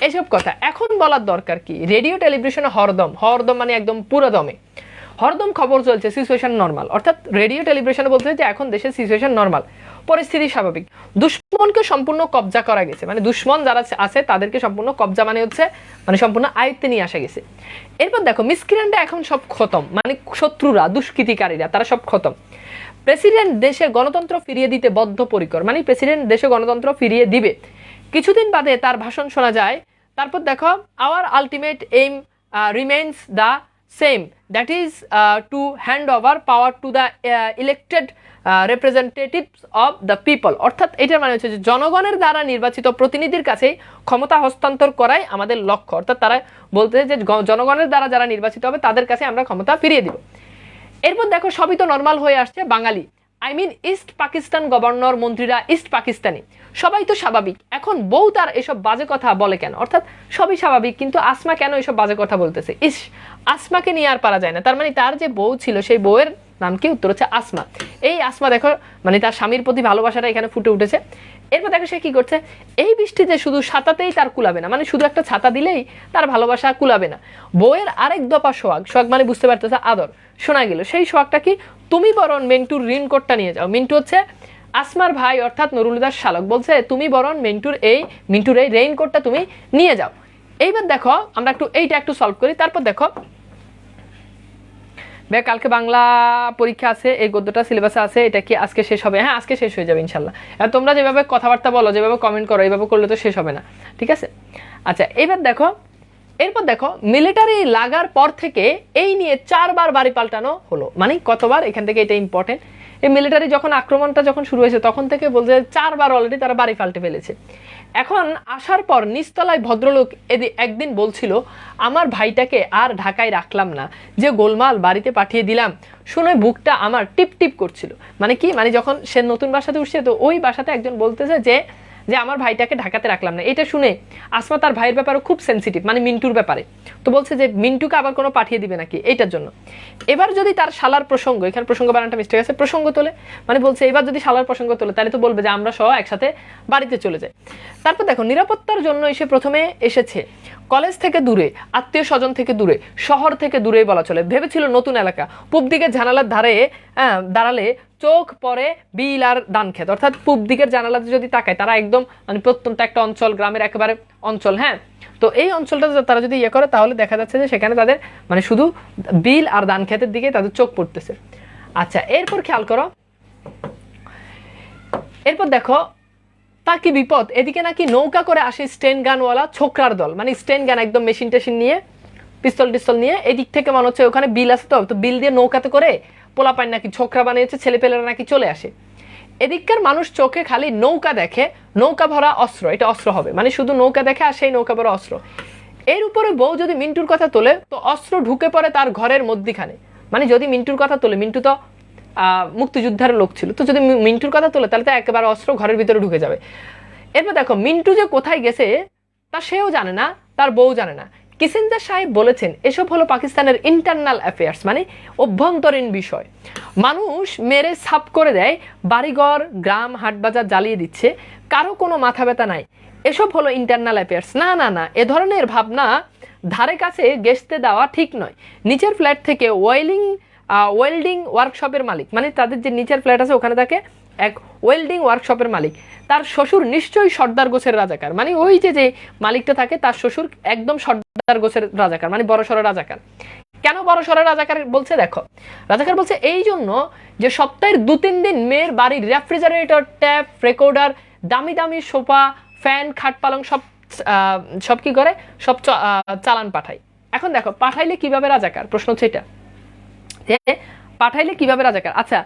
এসব কথা এখন বলার দরকার কি? রেডিও টেলিভিশনে হরদম মানে একদম পুরো দমে হরদম খবর চলছে, সিচুয়েশন নর্মাল। অর্থাৎ রেডিও টেলিভিশনে বলছে যে এখন দেশের সিচুয়েশন নর্মাল, পরিস্থিতি স্বাভাবিক, দুশ্মনকে সম্পূর্ণ কবজা করা গেছে, মানে দুশ্মন যারা আছে তাদেরকে সম্পূর্ণ কবজা মানে সম্পূর্ণ আয়ত্তে নিয়ে আসা গেছে। এরপর দেখো মিসক্রিয়েন্টরা এখন সব খতম, মানে শত্রুরা, দুষ্কৃতিকারীরা তারা সব খতম। প্রেসিডেন্ট দেশে গণতন্ত্র ফিরিয়ে দিতে বদ্ধপরিকর, মানে প্রেসিডেন্ট দেশে গণতন্ত্র ফিরিয়ে দিবে। কিছুদিন বাদে তার ভাষণ শোনা যায়। তারপর দেখো our ultimate aim remains the same, that is to hand over power to the elected representatives of the people. অর্থাৎ এটার মানে হচ্ছে যে জনগণের দ্বারা নির্বাচিত প্রতিনিধির কাছে ক্ষমতা হস্তান্তর করাই আমাদের লক্ষ্য। অর্থাৎ তারা বলতে যে জনগণের দ্বারা যারা নির্বাচিত হবে তাদের কাছে আমরা ক্ষমতা ফিরিয়ে দিব। এরপর দেখো সবই তো নর্মাল হয়ে আসছে, বাঙালি ইস্ট পাকিস্তান গভর্নর মন্ত্রীরা ইস্ট পাকিস্তানি, সবাই তো স্বাভাবিক। এখন বউ তার এসব বাজে কথা বলে কেন? অর্থাৎ সবই স্বাভাবিক, কিন্তু আসমা কেন এসব বাজে কথা বলতেছে? আসমাকে নিয়ে আর পারা যায় না। তার মানে তার যে বউ ছিল সেই বউয়ের নাম কি? উত্তর হচ্ছে আসমা। এই আসমা দেখো মানে তার স্বামীর প্রতি ভালোবাসাটা এখানে ফুটে উঠেছে। এরপর দেখো সে কি করছে, এই বৃষ্টিতে শুধু ছাতাতেই তার কুলাবে না, মানে শুধু একটা ছাতা দিলেই তার ভালোবাসা কুলাবে না। বউয়ের আরেক দফা সোহাগ মানে বুঝতে পারতেছে আদর শোনা গেল। সেই সোহাগটা কি? তুমি বরং মিন্টুর রেইনকোটটা নিয়ে যাও। মিন্টু হচ্ছে আসমার ভাই অর্থাৎ নুরুল হুদার শালক, বলছে তুমি বরং মিন্টুর এই রেইনকোটটা তুমি নিয়ে যাও। এইবার দেখো আমরা এইটা একটু সলভ করি। তারপর দেখো কালকে বাংলা পরীক্ষা আছে, এই গদ্যটা সিলেবাসে আছে, এটা কি আজকে শেষ হবে? হ্যাঁ আজকে শেষ হয়ে যাবে ইনশাল্লাহ। তোমরা যেভাবে কথাবার্তা বলো, যেভাবে কমেন্ট করো, এইভাবে করলে তো শেষ হবে না, ঠিক আছে? আচ্ছা এরপর দেখো মিলিটারি লাগার পর থেকে এই নিয়ে 4 বার বাড়ি পাল্টানো হলো। মানে কতবার? এখান থেকে এটা ইম্পর্টেন্ট। এই মিলিটারি যখন আক্রমণটা যখন শুরু হয়েছে তখন থেকে বলছে 4বার অলরেডি তারা বাড়ি পাল্টে ফেলেছে। এখন আসার পর নিচতলায় ভদ্রলোক একদিন বলছিল আমার ভাইটাকে আর ঢাকায় রাখলাম না, যে গোলমাল বাড়িতে পাঠিয়ে দিলাম, শুনে বুকটা আমার টিপ টিপ করছিল। মানে কি, মানে যখন সে নতুন বাসাতে উঠছে তো ওই বাসাতে একজন বলতেছে যে যে আমার ভাইটাকে ঢাকাতে রাখলাম না। এটা শুনে আসমা তার ভাইয়ের ব্যাপারে খুব সেন্সিটিভ, মানে মিন্টুর ব্যাপারে, তো বলছে যে মিন্টুকে আবার কোনো পাঠিয়ে দিবে নাকি এইটার জন্য। এবার যদি তার শালার প্রসঙ্গ, এখানে প্রসঙ্গ বানানটা মিস্টেক আছে, প্রসঙ্গ তোলে, মানে বলছে এবার যদি শালার প্রসঙ্গ তোলে তাহলে তো বলবে যে আমরা সহ একসাথে বাড়িতে চলে যাই। তারপর দেখো নিরাপত্তার জন্য এসে প্রথমে এসেছে কলেজ থেকে দূরে, আত্মীয় স্বজন থেকে দূরে, শহর থেকে দূরেই বলা চলে। ভেবেছিল নতুন এলাকা, পূব দিকের জানালার ধারে দাঁড়ালে চোখ পড়ে বিল আর ধান ক্ষেত, অর্থাৎ পূব দিকের জানালাতে যদি তাকায় তারা একদম মানে প্রত্যন্ত একটা অঞ্চল, গ্রামের একেবারে অঞ্চল। হ্যাঁ, তো এই অঞ্চলটা তারা যদি ইয়ে করে তাহলে দেখা যাচ্ছে যে সেখানে তাদের মানে শুধু বিল আর ধান ক্ষেতের দিকে তাদের চোখ পড়তেছে। আচ্ছা, এরপর খেয়াল করো, এরপর দেখো তা কি বিপদ, এদিকে নাকি নৌকা করে আসে স্টেন গানওয়ালা ছোকরার দল, মানে স্টেন গান একদম মেশিন টেশিন নিয়ে, পিস্তল টিস্তল নিয়ে। এদিক থেকে মনে হচ্ছে ওখানে বিল আছে, তো বিল দিয়ে নৌকাতে করে পোলাপাইন নাকি ছোকরা বানিয়েছে, ছেলেপেলেরা নাকি চলে আসে। এদিককার মানুষ চোখে খালি নৌকা দেখে, নৌকা ভরা অস্ত্র, এটা অস্ত্র হবে, মানে শুধু নৌকা দেখে আর সেই নৌকা ভরা অস্ত্র। এর উপরে বউ যদি মিন্টুর কথা তোলে তো অস্ত্র ঢুকে পড়ে তার ঘরের মধ্যিখানে, মানে যদি মিন্টুর কথা তোলে, মিন্টু তো মুক্তিযোদ্ধার লোক ছিল, তো যদি মিন্টুর কথা তোলে তাহলে তো একেবারে অস্ত্র ঘরের ভিতরে ঢুকে যাবে। এরপর দেখো মিন্টু যে কোথায় গেছে তা সেও জানে না, তার বউ জানে না। কিসিঞ্জার সাহেব বলেছেন এসব হলো পাকিস্তানের ইন্টারনাল অ্যাফেয়ার্স, মানে অভ্যন্তরীণ বিষয়। মানুষ মেরে সাফ করে দেয়, বাড়িঘর গ্রাম হাটবাজার জ্বালিয়ে দিচ্ছে, কারো কোনো মাথা ব্যথা নাই, এসব হলো ইন্টারনাল অ্যাফেয়ার্স। না না না, এ ধরনের ভাবনা ধারে কাছে গেছতে দেওয়া ঠিক নয়। নিচের ফ্ল্যাট থেকে ওয়েল্ডিং ওয়ার্কশপের মালিক, মানে তাদের যে নিচের ফ্ল্যাট আছে ওখানে থাকে এক ওয়েল্ডিং ওয়ার্কশপের মালিক, তার শ্বশুর নিশ্চয়ই সর্দার গোছের রাজাকার, মানে ওই যে মালিকটা থাকে তার শ্বশুর একদম সর্দার গোছের রাজাকার, মানে বড়সড় রাজাকার। কেন বড়সড় রাজাকার বলছে দেখো, রাজাকার বলছে এই জন্য যে সপ্তাহের 2-3 দিন মেয়ের বাড়ির রেফ্রিজারেটর, ট্যাপ, রেকর্ডার, দামি দামি সোফা, ফ্যান, খাট পালং সব কি করে, সব চালান পাঠায়। এখন দেখো পাঠাইলে কিভাবে রাজাকার, প্রশ্ন হচ্ছে এটা যে পাঠাইলে কিভাবে রাজাকার। আচ্ছা,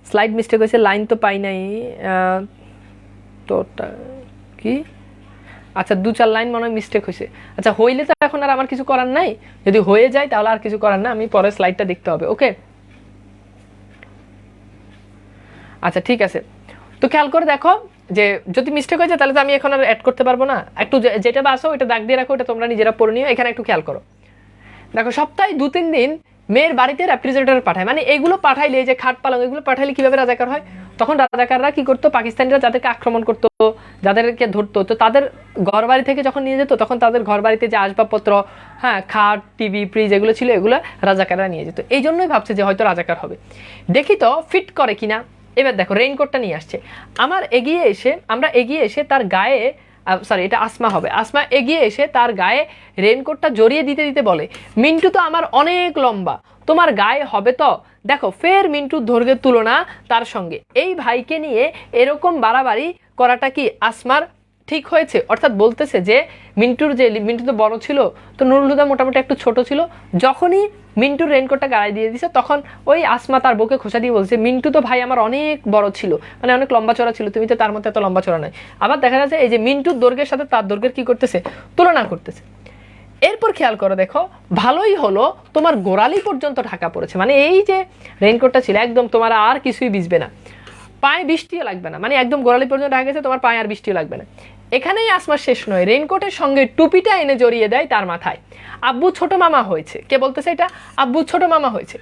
স্লাইড মিস্টেক হয়েছে, লাইন তো পাই নাই তো কি, আচ্ছা 2-4 লাইন মনে হয় মিস্টেক হয়েছে। আচ্ছা, হইলে তো এখন আর আমার কিছু করার নাই, যদি হয়ে যায় তাহলে আর কিছু করার না, আমি পরে স্লাইডটা দেখতে হবে। ওকে, আচ্ছা ঠিক আছে। তো খেয়াল করে দেখো যে যদি মিস্টেক হয়ে যায় তাহলে তো আমি এখন আর অ্যাড করতে পারবো না, একটু যেটা বাসো ওইটা দাগ দিয়ে রাখো, ওটা তোমরা নিজেরা পড়ে নিও। এখানে একটু খেয়াল করো, দেখো সপ্তাহে 2-3 দিন মেয়ের বাড়িতে রেফ্রিজারেটর পাঠায়, মানে এগুলো পাঠাইলে, যে খাট পালং এগুলো পাঠাইলে কিভাবে রাজাকার হয়। তখন রাজাকাররা কি করতো, পাকিস্তানিরা যাদেরকে আক্রমণ করতো, যাদেরকে ধরতো, তো তাদের ঘর বাড়ি থেকে যখন নিয়ে যেত তখন তাদের ঘর বাড়িতে যে আসবাবপত্র, হ্যাঁ খাট, টিভি, ফ্রিজ এগুলো ছিল, এগুলো রাজাকাররা নিয়ে যেত। এই জন্যই ভাবছে যে হয়তো রাজাকার হবে, দেখি তো ফিট করে কিনা। এবার দেখো রেইনকোটটা নিয়ে আসছে, আমরা এগিয়ে এসে তার গায়ে, সরি এটা আসমা হবে, আসমা এগিয়ে এসে তার গায়ে রেইনকোটটা জড়িয়ে দিতে দিতে বলে, মিন্টু তো আমার অনেক লম্বা, তোমার গায়ে হবে তো। দেখো ফের মিন্টুর দৈর্ঘ্যের তুলনা তার সঙ্গে, এই ভাইকে নিয়ে এরকম বাড়াবাড়ি করাটা কি আসমার ঠিক হয়েছে? অর্থাৎ বলতেছে যে মিন্টু তো বড় ছিল, তো নুরুল হুদা মোটামুটি একটু ছোট ছিল। যখনই মিন্টুর রেইনকোটটা গায়ে দিয়ে দিছে তখন ওই আসমা তার বউকে খোঁচা দিয়ে বলছে, মিন্টু তো ভাই আমার অনেক বড় ছিল, মানে অনেক লম্বা চড়া ছিল, তুমি তো তার মধ্যে এত লম্বা চড়া নাই। আবার দেখা যাচ্ছে এই যে মিন্টুর দৈর্ঘ্যের সাথে তার দৈর্ঘ্যের কি করতেছে, তুলনা করতেছে। এরপর খেয়াল করো, দেখো ভালোই হলো তোমার গোড়ালি পর্যন্ত ঢাকা পড়েছে, মানে এই যে রেইনকোটটা ছিল একদম তোমার আর কিছুই ভিজবে না, পায়ে বৃষ্টিও লাগবে না, মানে একদম গোড়ালি পর্যন্ত ঢাকা গেছে, তোমার পায়ে আর বৃষ্টিও লাগবে না। এখানেই আসমার শেষ নয়, রেইনকোটের সঙ্গে টুপিটা এনে জড়িয়ে দেয় তার মাথায়। আব্বু ছোট মামা হয়েছে, কে বলতেছে এটা, আব্বু ছোট মামা হয়েছে।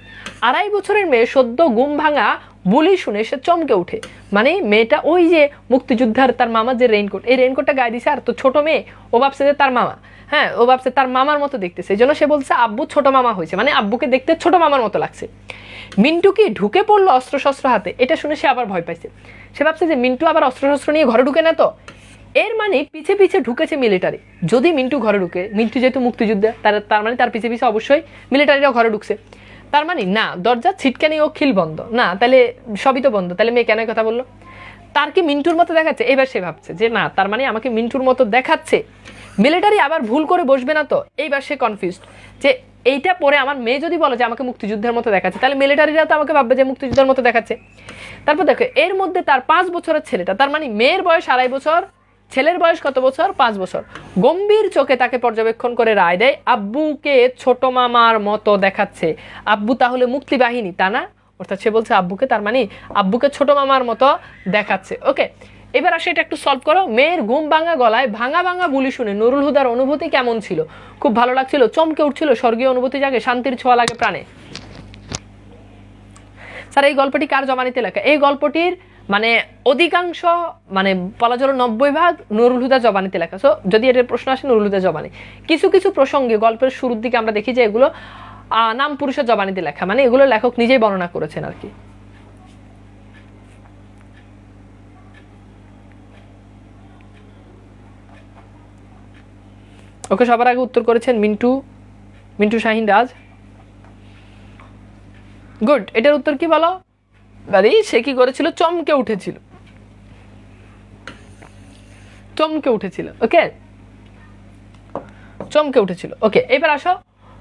2.5 বছরের মেয়ে সদ্য ঘুম ভাঙা বুলি শুনে সে চমকে উঠে, মানে মেয়েটা ওই যে মুক্তিযোদ্ধার তার মামার যে রেইনকোট, এই রেইনকোটটা গায়ে দিছে, আর তো ছোট মেয়ে, ও ভাবছে যে তার মামা, হ্যাঁ ও ভাবছে তার মামার মতো দেখতেছে, এই জন্য সে বলছে আব্বু ছোট মামা হয়েছে, মানে আব্বুকে দেখতে ছোট মামার মতো লাগছে। মিন্টু কি ঢুকে পড়লো অস্ত্রশস্ত্র হাতে, এটা শুনে সে আবার ভয় পাইছে। সে ভাবছে যে মিন্টু আবার অস্ত্রশস্ত্র নিয়ে ঘরে ঢুকে না তো, এর মানে পিছে পিছে ঢুকেছে মিলিটারি। যদি মিন্টু ঘরে ঢুকে, মিন্টু যেহেতু মুক্তিযোদ্ধা, তার মানে তার পিছে পিছে অবশ্যই মিলিটারিরাও ঘরে ঢুকছে। তার মানে না দরজা ছিটকানি ও খিল বন্ধ না, তাহলে সবই তো বন্ধ, তাহলে মেয়ে কেন কথা বললো, তার কি মিন্টুর মতো দেখাচ্ছে? এবার সে ভাবছে যে না, তার মানে আমাকে মিন্টুর মতো দেখাচ্ছে, মিলিটারি আবার ভুল করে বসবে না তো। এইবার সে কনফিউজড যে এইটা পরে আমার মেয়ে যদি বলে যে আমাকে মুক্তিযুদ্ধের মতো দেখাচ্ছে, তাহলে মিলিটারিরা তো আমাকে ভাববে যে মুক্তিযুদ্ধের মতো দেখাচ্ছে। তারপর দেখো এর মধ্যে তার 5 বছরের ছেলেটা, তার মানে মেয়ের বয়স 2.5 বছর, ছেলের বয়স কত বছর? 5 বছর। গম্ভীর চোখে তাকে পর্যবেক্ষণ করে রায় দেয় আব্বুকে ছোট মামার মতো দেখাচ্ছে। আব্বু তাহলে মুক্তি বাহিনী, তা না? অর্থাৎ সে বলছে আব্বুকে, তার মানে আব্বুকে ছোট মামার মতো দেখাচ্ছে। ওকে, এবার আসে এটা একটু সলভ করো। মেয়ের ঘুম ভাঙা গলায় ভাঙা ভাঙা বুলি শুনে নুরুল হুদার অনুভূতি কেমন ছিল? খুব ভালো লাগছিল, চমকে উঠছিল, স্বর্গীয় অনুভূতি জাগে, শান্তির ছোঁয়া লাগে প্রাণে। স্যার এই গল্পটি কার জবানিতে লেখা? এই গল্পটির মানে অধিকাংশ মানে বলা চলো 90% নুরুল হুদা জবানিতে লেখা। সো যদি এটার প্রশ্ন আসে নুরুল হুদা জবানি। কিছু কিছু প্রসঙ্গে গল্পের শুরুর দিকে আমরা দেখি যে এগুলো নাম পুরুষের জবানিতে লেখা, মানে এগুলো লেখক নিজেই বর্ণনা করেছেন আর কি। ওকে, সবার আগে উত্তর করেছেন মিন্টু শাহিন রাজ। গুড, এটার উত্তর কি বলো? বাড়ি সে কি করেছিল? চমকে উঠেছিল। ওকে, চমকে উঠেছিল। ওকে, এবার আসো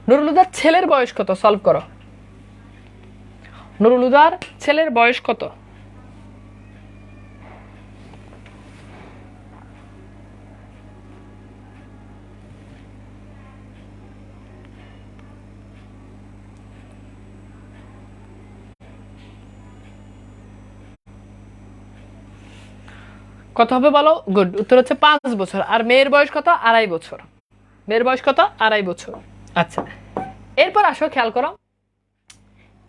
নুরুল হুদার ছেলের বয়স কত? সলভ করো। নুরুল হুদার ছেলের বয়স কত? কত হবে বলো? গুড, উত্তর হচ্ছে 5 বছর। আর মেয়ের বয়স কত? 2.5 বছর। মেয়ের বয়স কত? 2.5 বছর। আচ্ছা, এরপর আসো খেয়াল করো,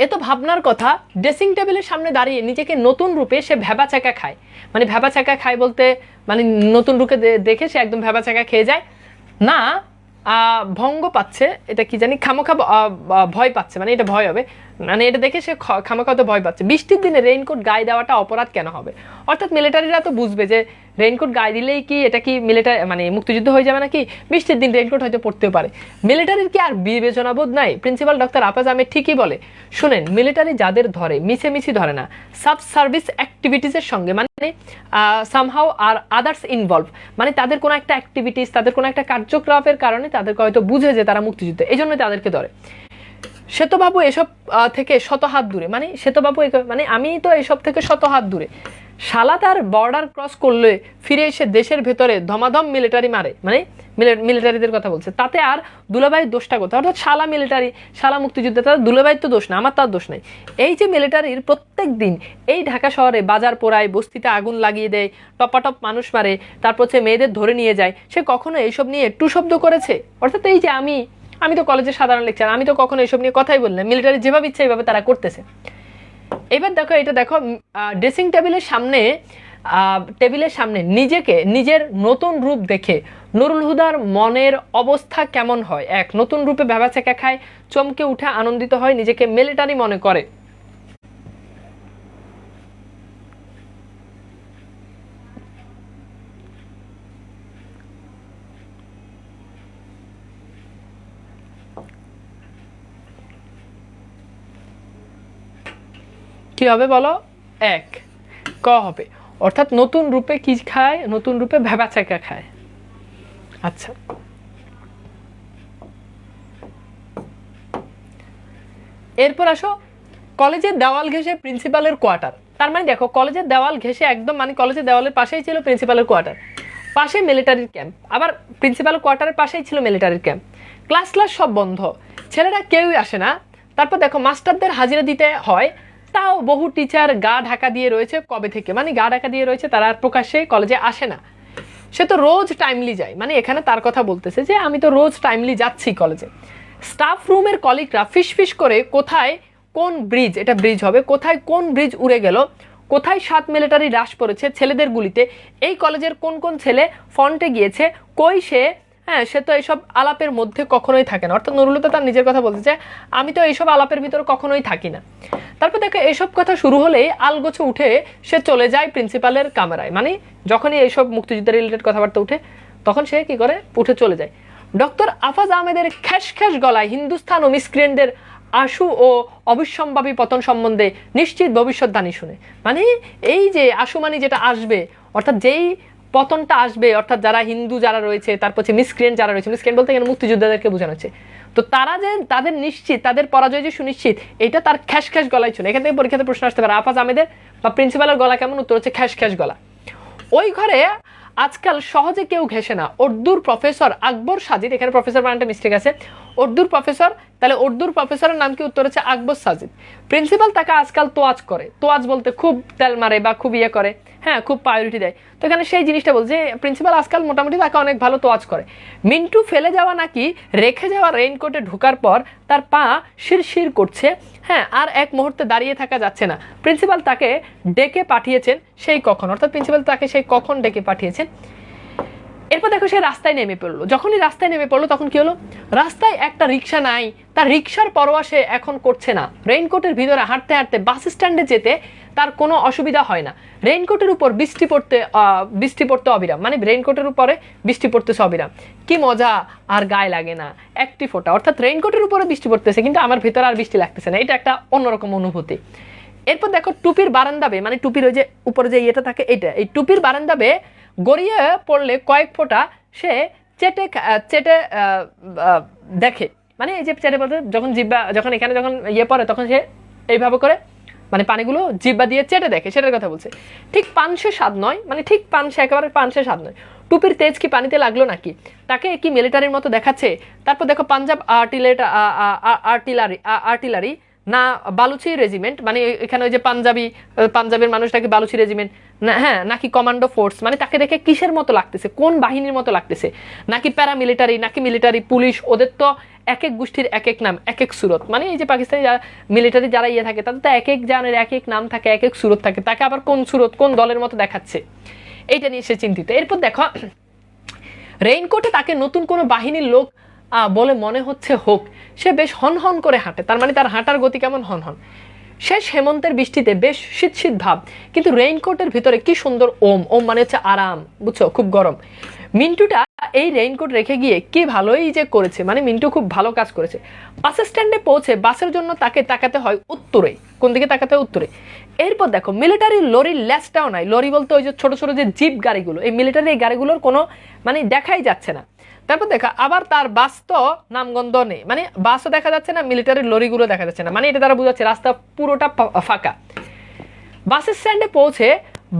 এত ভাবনার কথা, ড্রেসিং টেবিলের সামনে দাঁড়িয়ে নিজেকে নতুন রূপে সে ভ্যাবাচাকা খায়। মানে ভ্যাবাচাকা খায় বলতে মানে নতুন রূপে দেখে সে একদম ভ্যাবাচাকা খেয়ে যায় না, ভঙ্গ পাচ্ছে, এটা কি জানি, খামোখা ভয় পাচ্ছে, মানে এটা ভয় হবে, মানে এটা দেখে সে খামোখা তো ভয় পাচ্ছে। বৃষ্টির দিনে রেইনকোট গায়ে দেওয়াটা অপরাধ কেন হবে? অর্থাৎ মিলিটারিরা তো বুঝবে যে রেইনকোট গায়ে দিলেই কি এটা কি মিলিটারি মানে মুক্তিযুদ্ধ হয়ে যাবে নাকি? বৃষ্টির দিন রেইনকোট হয়তো পড়তেও পারে। মিলিটারির কি আর বিবেচনাবোধ নাই? প্রিন্সিপাল ডক্টর আফাজ আহমেদ ঠিকই বলে। শুনেন, মিলিটারি যাদের ধরে মিছেমিছি ধরে না, সাব সার্ভিস অ্যাক্টিভিটিসের সঙ্গে মানে সামহাউ আর আদার্স ইনভলভ, মানে তাদের কোনো একটা অ্যাক্টিভিটিস, তাদের কোনো একটা কার্যকলাপের কারণে তাদেরকে হয়তো বুঝে যে তারা মুক্তিযুদ্ধ, এই জন্য তাদেরকে ধরে। শ্বেতবাবু এসব থেকে শত হাত দূরে, মানে শ্বেতবাবু মানে আমি তো এসব থেকে শত হাত দূরে। শালা তার বর্ডার ক্রস করলে ফিরে এসে দেশের ভেতরে ধমাধম মিলিটারি মারে, মানে মিলিটারিদের কথা বলছে, তাতে আর দুলাভাইয়ের দোষটা কোথায়? অর্থাৎ শালা মিলিটারি, শালা মুক্তিযুদ্ধে, তার দুলাভাইয়ের তো দোষ না, আমার তার দোষ নাই। এই যে মিলিটারির প্রত্যেক দিন এই ঢাকা শহরে বাজার পোড়ায়, বস্তিতে আগুন লাগিয়ে দেয়, টপাটপ মানুষ মারে, তারপর হচ্ছে মেয়েদের ধরে নিয়ে যায়, সে কখনো এইসব নিয়ে একটু শব্দ করেছে? অর্থাৎ এই যে আমি তো কলেজের সাধারণ লেকচার, আমি তো কখনো এসব নিয়ে কথাই বলি না। মিলিটারি যেভাবে ইচ্ছে এইভাবে তারা করতেছে। এবার দেখো, এটা দেখো, ড্রেসিং টেবিলের সামনে নিজেকে নিজের নতুন রূপ দেখে নুরুল হুদার মনের অবস্থা কেমন হয়? এক, নতুন রূপে ভ্যাবাচ্যাকা খায়, চমকে উঠে আনন্দিত হয়, নিজেকে মিলিটারি মনে করে। কি হবে বলো? এক, ক হবে, অর্থাৎ নতুন রূপে কি খায়? নতুন রূপে ভ্যাবাচ্যাকা খায়। আচ্ছা, এরপর আসো কলেজের দেওয়াল ঘেঁষে প্রিন্সিপালের কোয়ার্টার। তার মানে দেখো, কলেজের দেওয়াল ঘেঁষে একদম, মানে কলেজের দেওয়ালের পাশেই ছিল প্রিন্সিপালের কোয়ার্টার, পাশে মিলিটারির ক্যাম্প, আবার প্রিন্সিপালের কোয়ার্টারের পাশেই ছিল মিলিটারির ক্যাম্প। ক্লাস সব বন্ধ, ছেলেরা কেউই আসে না। তারপর দেখো মাস্টারদের হাজিরা দিতে হয়, তাও বহু টিচার গা ঢাকা দিয়ে রয়েছে কবে থেকে, মানে গা ঢাকা দিয়ে রয়েছে, তারা আর প্রকাশ্যে কলেজে আসে না। সে তো রোজ টাইমলি যায়, মানে এখানে তার কথা বলতেছে যে আমি তো রোজ টাইমলি যাচ্ছি কলেজে। স্টাফ রুমের কলিগরা ফিসফিস করে কোথায় কোন ব্রিজ, এটা ব্রিজ হবে, কোথায় কোন ব্রিজ উড়ে গেল, কোথায় 7 মিলিটারি রাশ পড়েছে ছেলেদের গুলিতে, এই কলেজের কোন কোন ছেলে ফ্রন্টে গিয়েছে, কই সে, হ্যাঁ সে তো এইসব আলাপের মধ্যে কখনোই থাকে না। অর্থাৎ নুরুল তো তার নিজের কথা বলতে চায়, আমি তো এইসব আলাপের ভিতরে কখনোই থাকি না। তারপর দেখো এইসব কথা শুরু হলেই আলগোছে উঠে সে চলে যায় প্রিন্সিপালের কামরায়, মানে যখনই এইসব মুক্তিযুদ্ধের রিলেটেড কথাবার্তা উঠে তখন সে কি করে? উঠে চলে যায়। ডক্টর আফাজ আহমেদের খ্যাস খ্যাস গলায় হিন্দুস্তান ও মিসক্রিয়েন্টদের আশু ও অবিসম্ভাবী পতন সম্বন্ধে নিশ্চিত ভবিষ্যৎবাণী শুনে, মানে এই যে আশুমানি যেটা আসবে, অর্থাৎ যেই পতনটা আসবে, অর্থাৎ যারা হিন্দু যারা রয়েছে, তারপর হচ্ছে মিসক্রিয়েন্ট যারা রয়েছে, মিসক্রিয়েন্ট বলতে এখানে মুক্তিযোদ্ধাদেরকে বোঝানো হচ্ছে, তো তারা যে তাদের নিশ্চিত, তাদের পরাজয় যে সুনিশ্চিত, এটা তার খ্যাস খ্যাস গলায় ছিল। এখান থেকে পরীক্ষাতে প্রশ্ন আসতে পারে আফাজ আহমেদের বা প্রিন্সিপালের গলা কেমন, উত্তর হচ্ছে খ্যাস খ্যাস গলা। ওই ঘরে আজকাল সহজে কেউ ঘেসে না। উর্দুর প্রফেসর আকবর সাজিদ, এখানে প্রফেসর বানানটা মিস্টেক আছে, উর্দুর প্রফেসর, তাহলে উর্দুর প্রফেসরের নাম কি, উত্তর হচ্ছে আকবর সাজিদ। প্রিন্সিপাল তাকে আজকাল তোয়াজ করে, তোয়াজ বলতে খুব তেল মারে বা খুব ইয়ে করে, হ্যাঁ খুব প্রায়োরিটি দেয়। তো এখানে সেই জিনিসটা বলছে প্রিন্সিপাল আজকাল মোটামুটি তাকে অনেক ভালো তোয়াজ করে। মিন্টু ফেলে যাওয়া নাকি রেখে যাওয়া রেইনকোটে ঢোকার পর তার পা শিরশির করছে, হ্যাঁ আর এক মুহূর্তে দাঁড়িয়ে থাকা যাচ্ছে না। প্রিন্সিপাল তাকে ডেকে পাঠিয়েছেন সেই কখন, অর্থাৎ প্রিন্সিপাল তাকে সেই কখন ডেকে পাঠিয়েছেন। এরপর দেখো সে রাস্তায় নেমে পড়লো। যখনই রাস্তায় নেমে পড়লো তখন কি হলো, রাস্তায় একটা রিক্সা নাই, তার রিক্সার পরোয়া সে এখন করছে না। রেইনকোটের ভিতরে হাঁটতে হাঁটতে বাস স্ট্যান্ডে যেতে তার কোনো অসুবিধা হয় না। রেইনকোটের উপর বৃষ্টি পড়তে অবিরাম, মানে রেইনকোটের উপরে বৃষ্টি পড়তেছে অবিরাম, কি মজা, আর গায়ে লাগে না একটি ফোঁটা। অর্থাৎ রেইনকোটের উপরে বৃষ্টি পড়তেছে কিন্তু আমার ভিতরে আর বৃষ্টি লাগতেছে না, এটা একটা অন্যরকম অনুভূতি। এরপর দেখো টুপির বারান্দাবে, মানে টুপির ওই যে উপরে যে ইয়েটা থাকে এইটা, এই টুপির বারান্দাবে গড়িয়ে পড়লে কয়েক ফোঁটা সে চেটে চেটে দেখে, মানে এই যে চেটে বলতে যখন জিব্বা, যখন এখানে যখন ইয়ে পড়ে তখন সে এইভাবে করে মানে পানিগুলো জিব্বা দিয়ে চেটে দেখে, সেটার কথা বলছে। ঠিক পানসে স্বাদ নয়, মানে ঠিক পানসে একেবারে পানসে স্বাদ নয়। টুপির তেজ কি পানিতে লাগলো নাকি, তাকে কি মিলিটারির মতো দেখাচ্ছে। তারপর দেখো পাঞ্জাব আর্টিলারি না বালুচি রেজিমেন্ট, মানে এখানে ওই যে পাঞ্জাবের মানুষটাকে বালুচি রেজিমেন্ট না, হ্যাঁ নাকি কমান্ডো ফোর্স, মানে তাকে দেখে কিসের মতো লাগতেছে, কোন বাহিনীর মতো লাগতেছে, নাকি প্যারামিলিটারি, নাকি মিলিটারি পুলিশ। ওদের তো এক এক গোষ্ঠীর এক এক নাম, এক এক সুরত, মানে এই যে পাকিস্তানি যারা মিলিটারি যারা ইয়ে থাকে তাদের তো এক এক জনের এক এক নাম থাকে, এক এক সুরত থাকে, তাকে আবার কোন সুরত কোন দলের মতো দেখাচ্ছে, এইটা নিয়ে সে চিন্তিত। এরপর দেখো রেইনকোটে তাকে নতুন কোনো বাহিনীর লোক বলে মনে হচ্ছে হোক, সে বেশ হনহন করে হাঁটে, তার মানে তার হাঁটার গতি কেমন, হনহন। শেষ হেমন্তের বৃষ্টিতে বেশ শীত শীত ভাব, কিন্তু রেইনকোটের ভিতরে কি সুন্দর ওম, ওম মানে হচ্ছে আরাম, বুঝছো, খুব গরম। মিন্টুটা এই রেইনকোট রেখে গিয়ে কি ভালোই যে করেছে, মানে মিন্টু খুব ভালো কাজ করেছে। বাস স্ট্যান্ডে পৌঁছে বাসের জন্য তাকে তাকাতে হয় উত্তরে, কোন দিকে তাকাতে হয়, উত্তরে। এরপর দেখো মিলিটারি লরির ল্যাসটাও নাই, লরি বলতে ওই যে ছোট ছোট যে জিপ গাড়িগুলো, এই মিলিটারি এই গাড়িগুলোর কোনো মানে দেখাই যাচ্ছে না। তারপর দেখা আবার তার বাস তো নামগন্ধ নেই, মানে বাসও দেখা যাচ্ছে না, মিলিটারির লরিগুলো দেখা যাচ্ছে না, মানে এটা তারা বোঝাচ্ছে রাস্তা পুরোটা ফাঁকা। বাস স্ট্যান্ডে পৌঁছে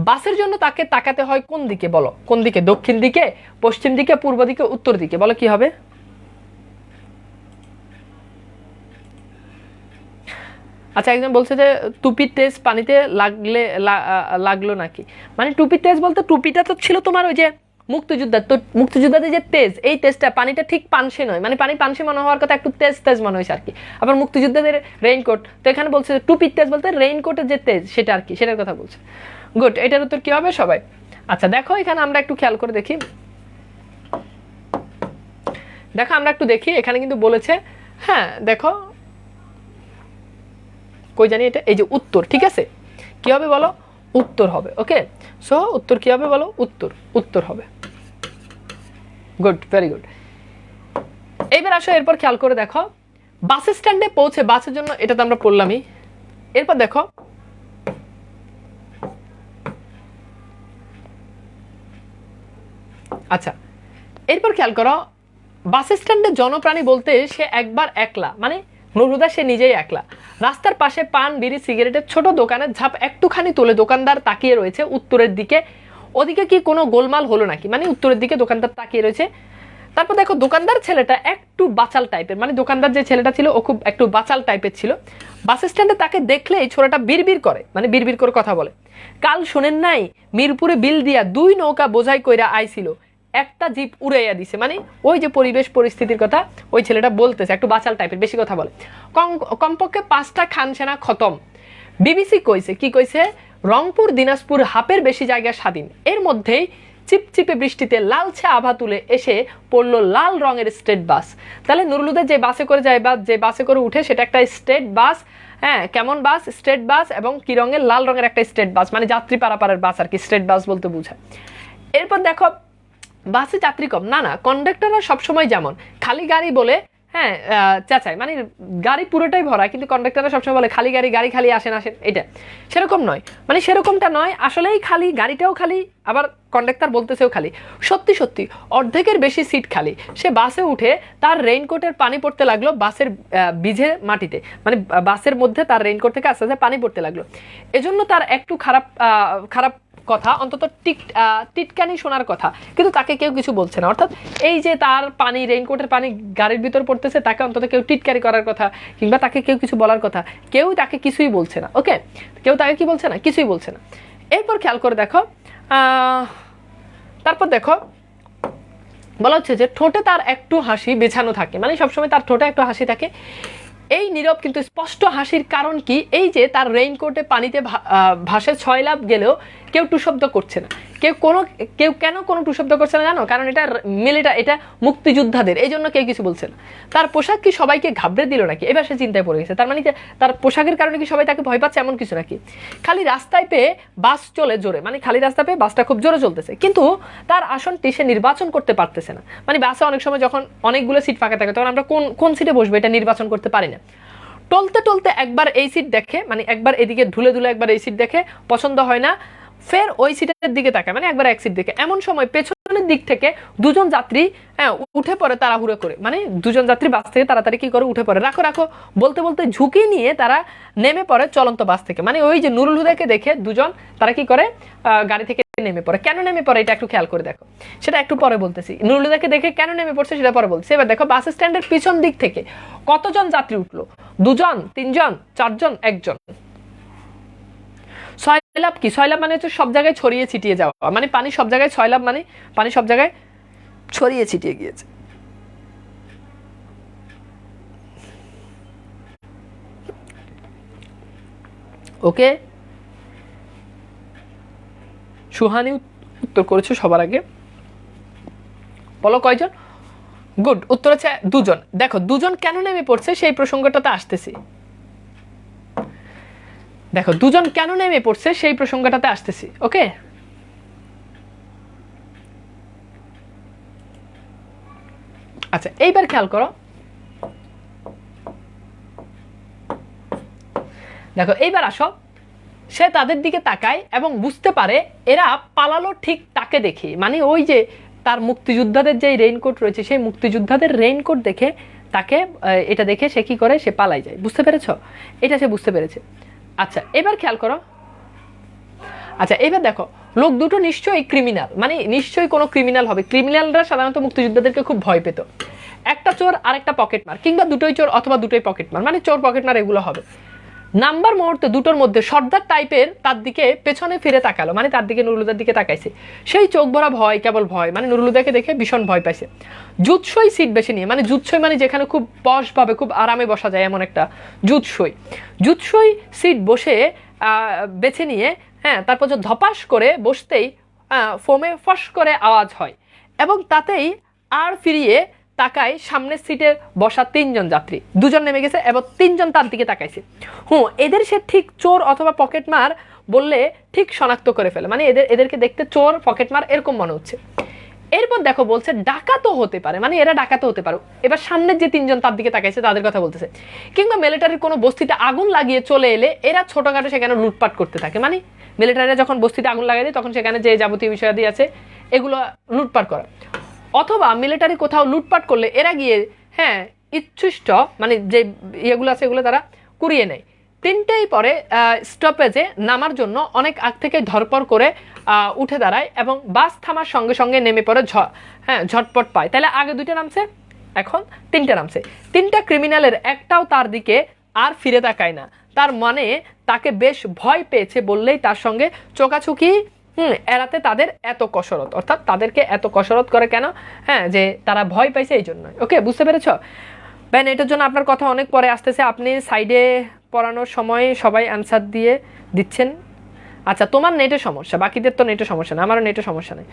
বাসের জন্য তাকে তাকাতে হয় কোন দিকে, বলো কোন দিকে, দক্ষিণ দিকে, পশ্চিম দিকে, পূর্ব দিকে, উত্তর দিকে, বলো কি হবে। আচ্ছা একজন বলছে যে টুপির তেজ পানিতে লাগলো নাকি, মানে টুপির তেজ বলতে টুপিটা তো ছিল তোমার ওই যে মুক্তিযোদ্ধা, তো মুক্তিযোদ্ধাদের যে তেজ, এই তেজটা পানিটা ঠিক পানসে নয়, মানে পানি পানসে মনে হওয়ার কথা, একটু তেজ তেজ মনে হয়েছে আর কি। আবার মুক্তিযোদ্ধাদের রেইনকোট, তো এখানে বলছে টুপির তেজ বলতে রেইনকোটের যে তেজ সেটা আর কি, সেটার কথা বলছে। গুড, এটার উত্তর কি হবে সবাই। আচ্ছা দেখো এখানে আমরা একটু খেয়াল করে দেখি, দেখো আমরা একটু দেখি এখানে কিন্তু বলেছে, হ্যাঁ দেখো কই জানি এটা, এই যে উত্তর, ঠিক আছে কি হবে বলো, উত্তর হবে। ওকে সো উত্তর কি হবে বলো, উত্তর হবে। Good, very good. এইবার আসো এরপর খেয়াল করে দেখো বাস স্ট্যান্ডে পৌঁছে বাসের জন্য, এটা তো আমরা পড়লামই। এরপর দেখো আচ্ছা এরপর খেয়াল করো বাস স্ট্যান্ডে জনপ্রাণী বলতে সে একবার একলা, মানে নুর হুদা সে নিজেই একলা। রাস্তার পাশে পান বিড়ি সিগারেটের ছোট দোকানের ঝাপ একটুখানি তুলে দোকানদার তাকিয়ে রয়েছে উত্তরের দিকে। ওদিকে কি কোনো গোলমাল হলো নাকি, মানে উত্তরের দিকে দোকানদার তাকিয়ে রয়েছে। তারপর দেখো দোকানদার ছেলেটা একটু বাচাল টাইপের, মানে দোকানদার যে ছেলেটা ছিল ও খুব একটু বাচাল টাইপের ছিল। বাস স্ট্যান্ডে তাকে দেখলেই ছোড়াটা বিড়বিড় করে, মানে বিড়বিড় করে কথা বলে। কাল শোনেন নাই মিরপুরে বিল দিয়া 2 নৌকা বোঝাই কইরা আইছিল, একটা জিপ উড়াইয়া দিছে, মানে ওই যে পরিবেশ পরিস্থিতির কথা ওই ছেলেটা বলতেছে, একটু বাচাল টাইপের, বেশি কথা বলে। কমপক্ষে 5টা খানসেনা খতম। বিবিসি কইছে, কি কইছে, রংপুর দিনাজপুর হাফের বেশি জায়গা স্বাধীন। এর মধ্যেই চিপচিপে বৃষ্টিতে লালচে আভা তুলে এসে পড়লো লাল রঙের স্টেট বাস। তাহলে নুরুলুদের যে বাসে করে যায় বা যে বাসে করে উঠে সেটা একটা স্টেট বাস, হ্যাঁ কেমন বাস, স্টেট বাস, এবং কি রঙের, লাল রঙের একটা স্টেট বাস, মানে যাত্রী পারাপারের বাস আর কি, স্টেট বাস বলতে বোঝায়। এরপর দেখো বাসে যাত্রী কম, না না কন্ডাক্টররা সবসময় যেমন, খালি গাড়ি বলে হ্যাঁ চেঁচায়, মানে গাড়ি পুরোটাই ভরা কিন্তু কন্ডাক্টররা সবসময় বলে খালি গাড়ি, গাড়ি খালি, আসেন আসেন, এটা সেরকম নয়, মানে সেরকমটা নয়, আসলেই খালি, গাড়িটাও খালি, আবার কন্ডাক্টর বলতেছেও খালি। সত্যি সত্যি অর্ধেকের বেশি সিট খালি। সে বাসে উঠে তার রেইনকোটের পানি পড়তে লাগলো বাসের বিঝে মাটিতে, মানে বাসের মধ্যে তার রেইনকোট থেকে আস্তে আস্তে পানি পড়তে লাগলো। এজন্য তার একটু খারাপ খারাপ কথা, অন্তত টিটকানি শোনার কথা, কিন্তু তাকে কেউ কিছু বলছে না। অর্থাৎ এই যে তার পানি, রেইনকোটের পানি গাড়ির ভিতর পড়তেছে, তাকে অন্তত কেউ টিটকারি করার কথা, কিংবা তাকে কেউ কিছু বলার কথা, কেউ তাকে কিছুই বলছে না। ওকে, কেউ তাকে কি বলছে না, কিছুই বলছে না। এরপর খেয়াল করে দেখো, তারপর দেখো বলা হচ্ছে যে ঠোঁটে তার একটু হাসি বেছানো থাকে, মানে সবসময় তার ঠোঁটে একটু হাসি থাকে। এই নীরব কিন্তু স্পষ্ট হাসির কারণ কি? এই যে তার রেইনকোটে পানিতে ভাসে 6 লাফ গেলেও কেউ টু শব্দ করছে না। কেউ কেন কোনো টু শব্দ করছে না জানো? কারণ এটা মুক্তিযোদ্ধাদের, এই জন্য কেউ কিছু বলছে না। তার পোশাক কি সবাইকে ঘাবড়ে দিল নাকি? এবার সে চিন্তায় পড়ে গেছে। তার মানে তার পোশাকের কারণে কি সবাই তাকে ভয় পাচ্ছে এমন কিছু নাকি? খালি রাস্তায় পেয়ে বাস চলে জোরে, মানে খালি রাস্তা পেয়ে বাসটা খুব জোরে চলতেছে, কিন্তু তার আসনটি সে নির্বাচন করতে পারতেছে না। মানে বাসে অনেক সময় যখন অনেকগুলো সিট ফাঁকা থাকে তখন আমরা কোন সিটে বসবো এটা নির্বাচন করতে পারি না। টলতে টলতে একবার এই সিট দেখে, মানে একবার এদিকে ধুলে ধুলে একবার এই সিট দেখে, পছন্দ হয় না, ফের ওই সিটের দিকে তাকায়, মানে একবার এক সিট দেখে। এমন সময় পেছনের দিক থেকে দুজন যাত্রী উঠে পড়ে তাড়াহুড়ো করে, মানে দুজন যাত্রী বাস থেকে তাড়াতাড়ি কি করে উঠে পড়ে, রাখো রাখো বলতে বলতে ঝুঁকি নিয়ে তারা নেমে পড়ে চলন্ত বাস থেকে। মানে ওই যে নুরুল হুদাকে দেখে দুজন তারা কি করে গাড়ি থেকে নেমে পড়ে। কেন নেমে পড়ে এটা একটু খেয়াল করে দেখো, সেটা একটু পরে বলতেছি। নুরুল হুদাকে দেখে কেন নেমে পড়ছে সেটা পরে বলছি। এবার দেখো বাস স্ট্যান্ডের পিছন দিক থেকে কতজন যাত্রী উঠলো? 2 জন, 3 জন, 4 জন, 1 জন। 6 লাফ কি? 6 লাফ মানে হচ্ছে সব জায়গায় ছড়িয়ে ছিটিয়ে যাওয়া, মানে পানি সব জায়গায়, 6 লাফ মানে পানি সব জায়গায় ছড়িয়ে ছিটিয়ে গিয়েছে। ওকে, সুহানি উত্তর করেছো সবার আগে, বলো কয়জন? গুড, উত্তর হচ্ছে 2 জন। দেখো 2 জন কেন নেমে পড়ছে সেই প্রসঙ্গটাতে আসতেছি। দেখো 2 জন কেন নেমে পড়ছে সেই প্রসঙ্গটাতে আসতেছি। ওকে, আচ্ছা এইবার খেয়াল করো, দেখো এইবার আসো, সে তাদের দিকে তাকায় এবং বুঝতে পারে এরা পালালো ঠিক তাকে দেখে। মানে ওই যে তার মুক্তিযোদ্ধাদের যে রেইনকোট রয়েছে সেই মুক্তিযোদ্ধাদের রেইনকোট দেখে তাকে, এটা দেখে সে কি করে, সে পালাই যায়। বুঝতে পেরেছ? এটা সে বুঝতে পেরেছে। আচ্ছা এবার খেয়াল করো, আচ্ছা এবার দেখো লোক দুটো নিশ্চয়ই ক্রিমিনাল, মানে নিশ্চয়ই কোনো ক্রিমিনাল হবে। ক্রিমিনালরা সাধারণত মুক্তিযোদ্ধাদেরকে খুব ভয় পেত। একটা চোর আর একটা পকেটমার, কিংবা দুটোই চোর অথবা দুটোই পকেটমার, মানে চোর পকেটমার এগুলো হবে। নাম্বার মুহূর্তে দুটোর মধ্যে সর্দার টাইপের তার দিকে পেছনে ফিরে তাকালো, মানে তার দিকে নুরুল হুদার দিকে তাকাইছে। সেই চোখ ভরা ভয়, কেবল ভয়, মানে নুরুল হুদাকে দেখে ভীষণ ভয় পাইছে। জুৎসই সিট বেছে নিয়ে, মানে জুৎসই মানে যেখানে খুব পশভাবে খুব আরামে বসা যায় এমন একটা জুৎসই সিট বসে বেছে নিয়ে, হ্যাঁ তারপর যে ধপাস করে বসতেই ফোমে ফস করে আওয়াজ হয়, এবং তাতেই আর ফিরিয়ে তাকায় সামনের সিটের বসা 3 জন যাত্রী। 2 জন নেমে গেছে এবং 3 জন তার দিকে তাকাইছে। এদের সে ঠিক চোর অথবা পকেটমার বললে ঠিক শনাক্ত করে ফেলে, মানে এদেরকে দেখতে চোর পকেটমার এরকম মনে হচ্ছে। এরপর দেখো বলছে ডাকাতও হতে পারে, মানে এরা ডাকাতও হতে পারে। এবার সামনের যে 3 জন তার দিকে তাকাইছে তাদের কথা বলতেছে। কিংবা মিলিটারির কোনো বস্তিতে আগুন লাগিয়ে চলে এলে এরা ছোটখাটো সেখানে লুটপাট করতে থাকে, মানে মিলিটারিরা যখন বস্তিতে আগুন লাগিয়ে দেয় তখন সেখানে যে যাবতীয় বিষয়াদি আছে এগুলো লুটপাট করা। অথবা মিলিটারি কোথাও লুটপাট করলে এরা গিয়ে ইচ্ছিষ্ট, মানে যে ইয়েগুলো আছে এগুলো তারা কুড়িয়ে নেয়। 3টেই পরে স্টপেজে নামার জন্য অনেক আগ থেকে ধরপড় করে উঠে দাঁড়ায় এবং বাস থামার সঙ্গে সঙ্গে নেমে পড়ে ঝটপট পায়। তাহলে আগে 2টা নামছে, এখন 3টে নামছে। 3টা ক্রিমিনালের একটাও তার দিকে আর ফিরে তাকায় না। তার মানে তাকে বেশ ভয় পেয়েছে বললেই তার সঙ্গে চোখাচোখি এড়াতে তাদের এত কসরত, অর্থাৎ তাদেরকে এত কসরত করে কেন? যে তারা ভয় পাইছে এই জন্য। ওকে, বুঝতে পেরেছ? ব্যান এটার জন্য আপনার কথা অনেক পরে আসতেছে, আপনি সাইডে পড়ানোর সময় সবাই অ্যান্সার দিয়ে দিচ্ছেন। আচ্ছা তোমার নেটের সমস্যা, বাকিদের তো নেটের সমস্যা না, আমারও নেটের সমস্যা নেই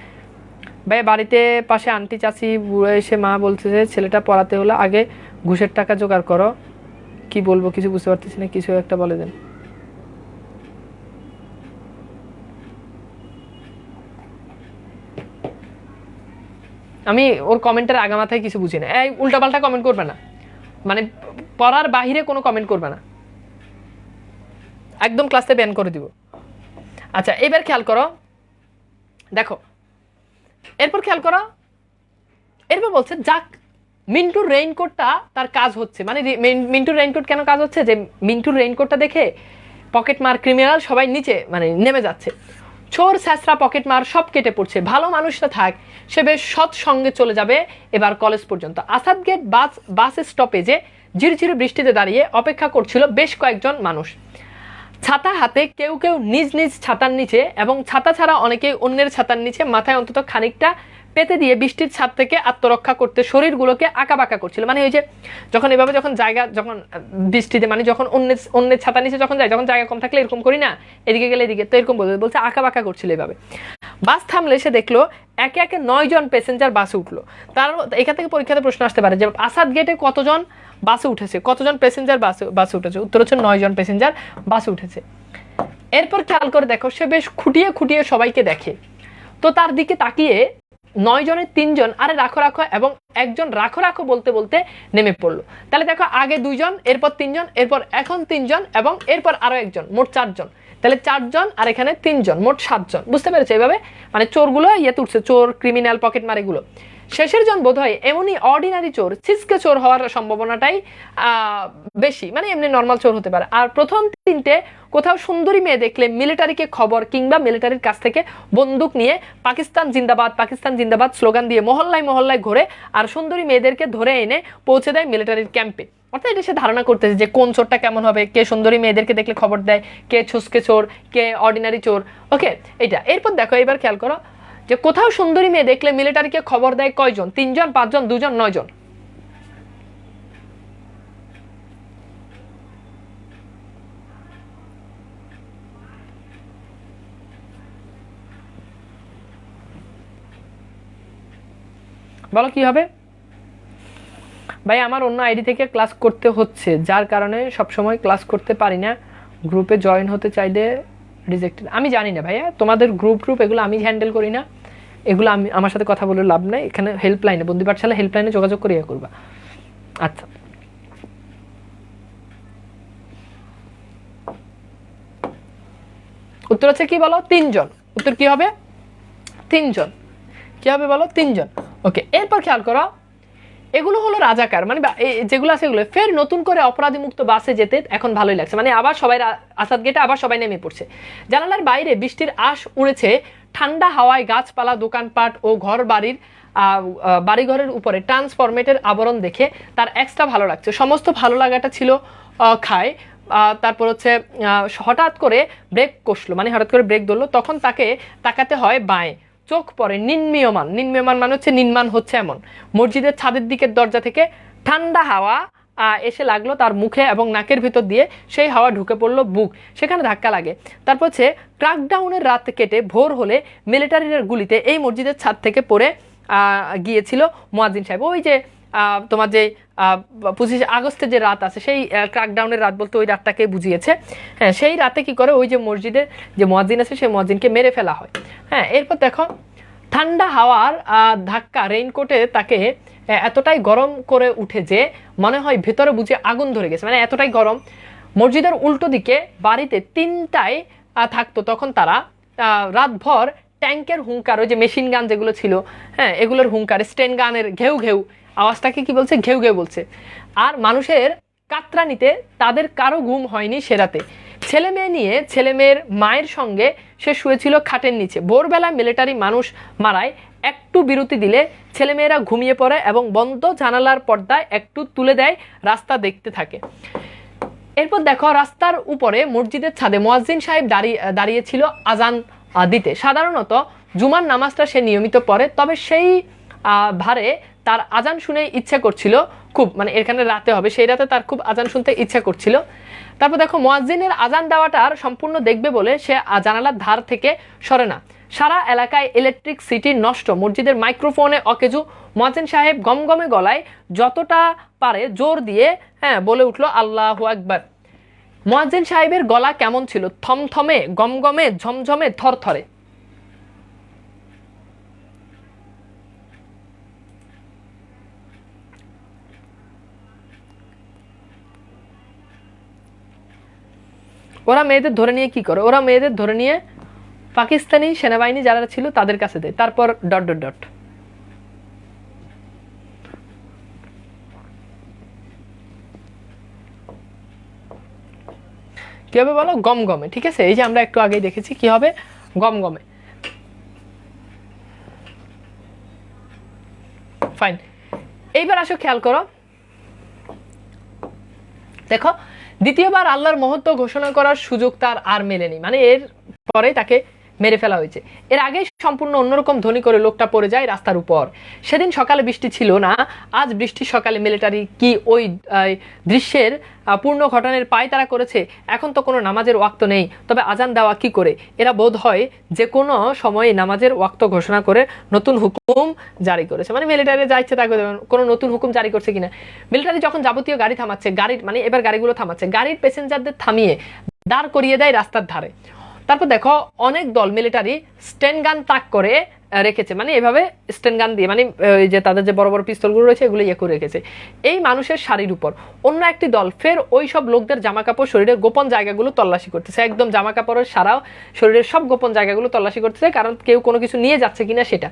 ভাই। বাড়িতে পাশে আন্টি চাচি বুড়ো এসে মা বলছে যে ছেলেটা পড়াতে হলে আগে ঘুষের টাকা জোগাড় করো। কি বলবো কিছু বুঝতে পারতেছি না, কিছু একটা বলে দেন। আমি ওর কমেন্টের আগামাথায় কিছু বুঝি না, এই উল্টাপাল্টা কমেন্ট করবে না, মানে পড়ার বাহিরে কোনো কমেন্ট করবে না, একদম ক্লাসে ব্যান করে দিব। আচ্ছা এবার খেয়াল করো, দেখো এরপর খেয়াল করো, এরপর বলছে যাক মিন্টুর রেইনকোটটা তার কাজ হচ্ছে, মানে মিন্টুর রেইনকোট কেন কাজ হচ্ছে, যে মিন্টুর রেইনকোটটা দেখে পকেট মার ক্রিমিনাল সবাই নিচে মানে নেমে যাচ্ছে, চোর স্যাঁচরা পকেট মার সব কেটে পড়ছে, ভালো মানুষটা থাক সে বেশ সৎ সঙ্গে চলে যাবে এবার কলেজ পর্যন্ত। আসাদ গেট বাস স্টপেজে ঝিরঝিরে বৃষ্টিতে দাঁড়িয়ে অপেক্ষা করছিল বেশ কয়েকজন মানুষ, ছাতা হাতে, কেউ কেউ নিজ নিজ ছাতার নিচে এবং ছাতা ছাড়া অনেকেই অন্যের ছাতার নিচে মাথায় অন্তত খানিকটা পেতে দিয়ে বৃষ্টির ছাদ থেকে আত্মরক্ষা করতে শরীরগুলোকে আঁকাবাঁকা করছিল। মানে ওই যে যখন এভাবে যখন জায়গা যখন বৃষ্টিতে মানে যখন অন্যের ছাতার নিচে যখন যায়, যখন জায়গা কম থাকলে এরকম করি না, এদিকে গেলে এদিকে, তো এরকম বলছে আঁকাবাঁকা করছিল এভাবে। বাস থামলে সে দেখলো একে একে 9 জন প্যাসেঞ্জার বাসে উঠলো। তার এখান থেকে পরীক্ষাতে প্রশ্ন আসতে পারে যে আসাদ গেটে কতজন বাসে উঠেছে, কতজন প্যাসেঞ্জার বাসে উঠেছে, উত্তর হচ্ছে 9 জন প্যাসেঞ্জার বাসে উঠেছে। এরপর খেয়াল করে দেখো সে বেশ খুঁটিয়ে খুঁটিয়ে সবাইকে দেখে, তো তার দিকে তাকিয়ে 9 জনের 3 জন আরে রাখো রাখো এবং একজন রাখো রাখো বলতে বলতে নেমে পড়লো। তাহলে দেখো আগে 2 জন, এরপর 3 জন, এরপর এখন 3 জন এবং এরপর আরো একজন, মোট 4 জন। তাহলে 4 জন আর এখানে 3 জন, মোট 7 জন। বুঝতে পেরেছে? এইভাবে মানে চোরগুলো ইয়েতে উঠছে, চোর ক্রিমিনাল পকেট মারিগুলো। শেষের জন বোধ হয় এমনই অর্ডিনারি চোর, ছিচকে চোর হওয়ার সম্ভাবনাটাই বেশি, মানে এমনি নর্মাল চোর হতে পারে। আর প্রথম 3টে কোথাও সুন্দরী মেয়ে দেখলে মিলিটারিকে খবর কিংবা মিলিটারির কাছ থেকে বন্দুক নিয়ে পাকিস্তান জিন্দাবাদ পাকিস্তান জিন্দাবাদ স্লোগান দিয়ে মহল্লায় মহল্লায় ঘোরে আর সুন্দরী মেয়েদেরকে ধরে এনে পৌঁছে দেয় মিলিটারির ক্যাম্পে। অর্থাৎ এটা সে ধারণা করতেছে যে কোন চোরটা কেমন হবে, কে সুন্দরী মেয়েদেরকে দেখলে খবর দেয়, কে ছুসকে চোর, কে অর্ডিনারি চোর। ওকে, এটা। এরপর দেখো এবার খেয়াল করো যে কোথাও সুন্দরী মেয়ে দেখলে মিলিটারিকে খবর দেয় কয়জন? 3 জন, 5 জন, 2 জন, 9 জন। বলো কি হবে? ভাই আমার অন্য আইডি থেকে ক্লাস করতে হচ্ছে, যার কারণে সবসময় ক্লাস করতে পারি না। গ্রুপে জয়েন হতে চাইলে রিজেক্টেড। আমি জানি না ভাইয়া, তোমাদের গ্রুপ এগুলো আমি হ্যান্ডেল করি না, এগুলো আমি আমার সাথে কথা বলে লাভ নাই। এখানে হেল্পলাইনে, বন্দি পাঠশালা হেল্পলাইনে যোগাযোগ করে করবা। আচ্ছা উত্তর হচ্ছে কি বলো? 3 জন। উত্তর কি হবে? 3 জন। কি হবে বলো? 3 জন। ওকে, এরপর খেয়াল করো এগুলো হলো রাজাকার, মানে যেগুলো আছে এগুলো। ফের নতুন করে অপরাধী মুক্ত বাসে যেতে এখন ভালোই লাগছে, মানে আবার সবাই আসাদ গেটে আবার সবাই নেমে পড়ছে। জানালার বাইরে বৃষ্টির আশ উড়েছে, ঠান্ডা হাওয়ায় গাছপালা, দোকানপাট ও ঘর বাড়ির বাড়িঘরের উপরে ট্রান্সফরমেটের আবরণ দেখে তার এক্সট্রা ভালো লাগছে। সমস্ত ভালো লাগাটা ছিল খায়। তারপর হচ্ছে হঠাৎ করে ব্রেক কষলো, মানে হঠাৎ করে ব্রেক ধরলো, তখন তাকে তাকাতে হয় বাঁয়ে। চোখ পড়ে নির্মীয়মান, নির্মীয়মান মানে হচ্ছে নির্মাণ হচ্ছে এমন, মসজিদের ছাদের দিকের দরজা থেকে ঠান্ডা হাওয়া এসে লাগলো তার মুখে এবং নাকের ভিতর দিয়ে, সেই হাওয়া ঢুকে পড়লো বুক, সেখানে ধাক্কা লাগে। তারপর হচ্ছে ক্র্যাকডাউনের রাত কেটে ভোর হলে মিলিটারির গুলিতে এই মসজিদের ছাদ থেকে পড়ে গিয়েছিল মুয়াজ্জিন সাহেব। ওই যে তোমার যে 25 আগস্টের যে রাত আছে, সেই ক্র্যাকডাউনের রাত বলতে ওই রাতটাকে বুঝিয়েছে। হ্যাঁ, সেই রাতে কি করে ওই যে মসজিদের যে মুয়াজ্জিন আছে সেই মুয়াজ্জিনকে মেরে ফেলা হয়। হ্যাঁ, এরপর দেখো ঠান্ডা হাওয়ার ধাক্কা রেইনকোটে তাকে এতটাই গরম করে উঠে যে মনে হয় ভেতরে বুঝে আগুন ধরে গেছে, মানে এতটাই গরম। মসজিদের উল্টো দিকে বাড়িতে 3টায় থাকতো তখন তারা। রাতভর ট্যাঙ্কের হুঙ্কার, ওই যে মেশিন গান যেগুলো ছিল, হ্যাঁ এগুলোর হুঙ্কার, স্টেন গানের ঘেউ ঘেউ আওয়াজটাকে কি বলছে? ঘেউ ঘেউ বলছে। আর মানুষের কাতরানিতে তাদের কারো ঘুম হয়নি সে রাতে। ছেলে মেয়ে নিয়ে ছেলে মেয়ের মায়ের সঙ্গে সে শুয়েছিল খাটের নিচে। ভোরবেলা মিলিটারি মানুষ মারায় একটু বিরতি দিলে ছেলেমেয়েরা ঘুমিয়ে পড়ে এবং বন্ধ জানালার পর্দায় একটু তুলে দেয়, রাস্তা দেখতে থাকে। এরপর দেখো রাস্তার উপরে মসজিদের ছাদে মুয়াজ্জিন সাহেব দাঁড়িয়েছিল আজান দিতে। সাধারণত জুমার নামাজটা সে নিয়মিত পড়ে, তবে সেই ভারে তার আজান শুনে ইচ্ছা করছিল খুব, মানে এখানে রাতে হবে, সেই রাতে তার খুব আজান শুনতে ইচ্ছা করছিল। তারপর দেখো মুয়াজ্জিনের আজান দেওয়াটার সম্পূর্ণ দেখবে বলে সে জানালার ধার থেকে সরে না। সারা এলাকায় ইলেকট্রিক সিটি নষ্ট। মসজিদের মাইক্রোফোনে অকেজু মুয়াজ্জিন সাহেব গমগমে গলায় যতটা পারে জোর দিয়ে বলে উঠলো আল্লাহু আকবার। মুয়াজ্জিন সাহেবের গলা কেমন ছিল? থমথমে, গমগমে, ঝমঝমে, থরথরে। ওরা মেয়েদের ধরে নিয়ে কি করে, ওরা মেয়েদের ধরে নিয়ে পাকিস্তানি সেনাবাহিনী যারা ছিল তাদের কাছে দেয়, তারপর ডট ডট ডট। কি হবে বলো? গমগমে। ঠিক আছে, এই যে আমরা একটু আগেই দেখেছি কি হবে, গমগমে। ফাইন, এইবার আসো খেয়াল করো, দেখো দ্বিতীয়বার আল্লাহর মহত্ব ঘোষণা করার সুযোগ তার আর মেলেনি, মানে এর পরে তাকে মেরে ফেলা হয়েছে। এর আগে সম্পূর্ণ অন্যরকম ধ্বনি করে লোকটা পড়ে যায় রাস্তার উপর। সেদিন সকালে বৃষ্টি ছিল না, আজ বৃষ্টির সকালে মিলিটারি কি ওই দৃশ্যের পূর্ণ ঘটনার পায় তারা করেছে। এখন তো কোনো নামাজের ওয়াক্ত নেই, তবে আজান দেওয়া কি করে? এরা বোধ হয় যে কোনো সময় নামাজের ওয়াক্ত ঘোষণা করে নতুন হুকুম জারি করেছে। মানে মিলিটারি যা ইচ্ছে তাকে কোনো নতুন হুকুম জারি করছে কিনা। মিলিটারি যখন যাবতীয় গাড়ি থামাচ্ছে, গাড়ির মানে এবার গাড়িগুলো থামাচ্ছে, গাড়ির প্যাসেঞ্জারদের থামিয়ে দাঁড় করিয়ে দেয় রাস্তার ধারে। তারপর দেখো অনেক দল মিলিটারি স্ট্যান্ড গান তাক করে রেখেছে, মানে এভাবে স্ট্যান্ড গান দিয়ে, মানে ওই যে তাদের যে বড় বড় পিস্তলগুলো রয়েছে এগুলো ইয়ে করে রেখেছে এই মানুষের শাড়ির উপর। অন্য একটি দল ফের ওই সব লোকদের জামা কাপড়, শরীরের গোপন জায়গাগুলো তল্লাশি করতেছে, একদম জামা কাপড়ের সারাও শরীরের সব গোপন জায়গাগুলো তল্লাশি করতেছে, কারণ কেউ কোনো কিছু নিয়ে যাচ্ছে কিনা সেটা।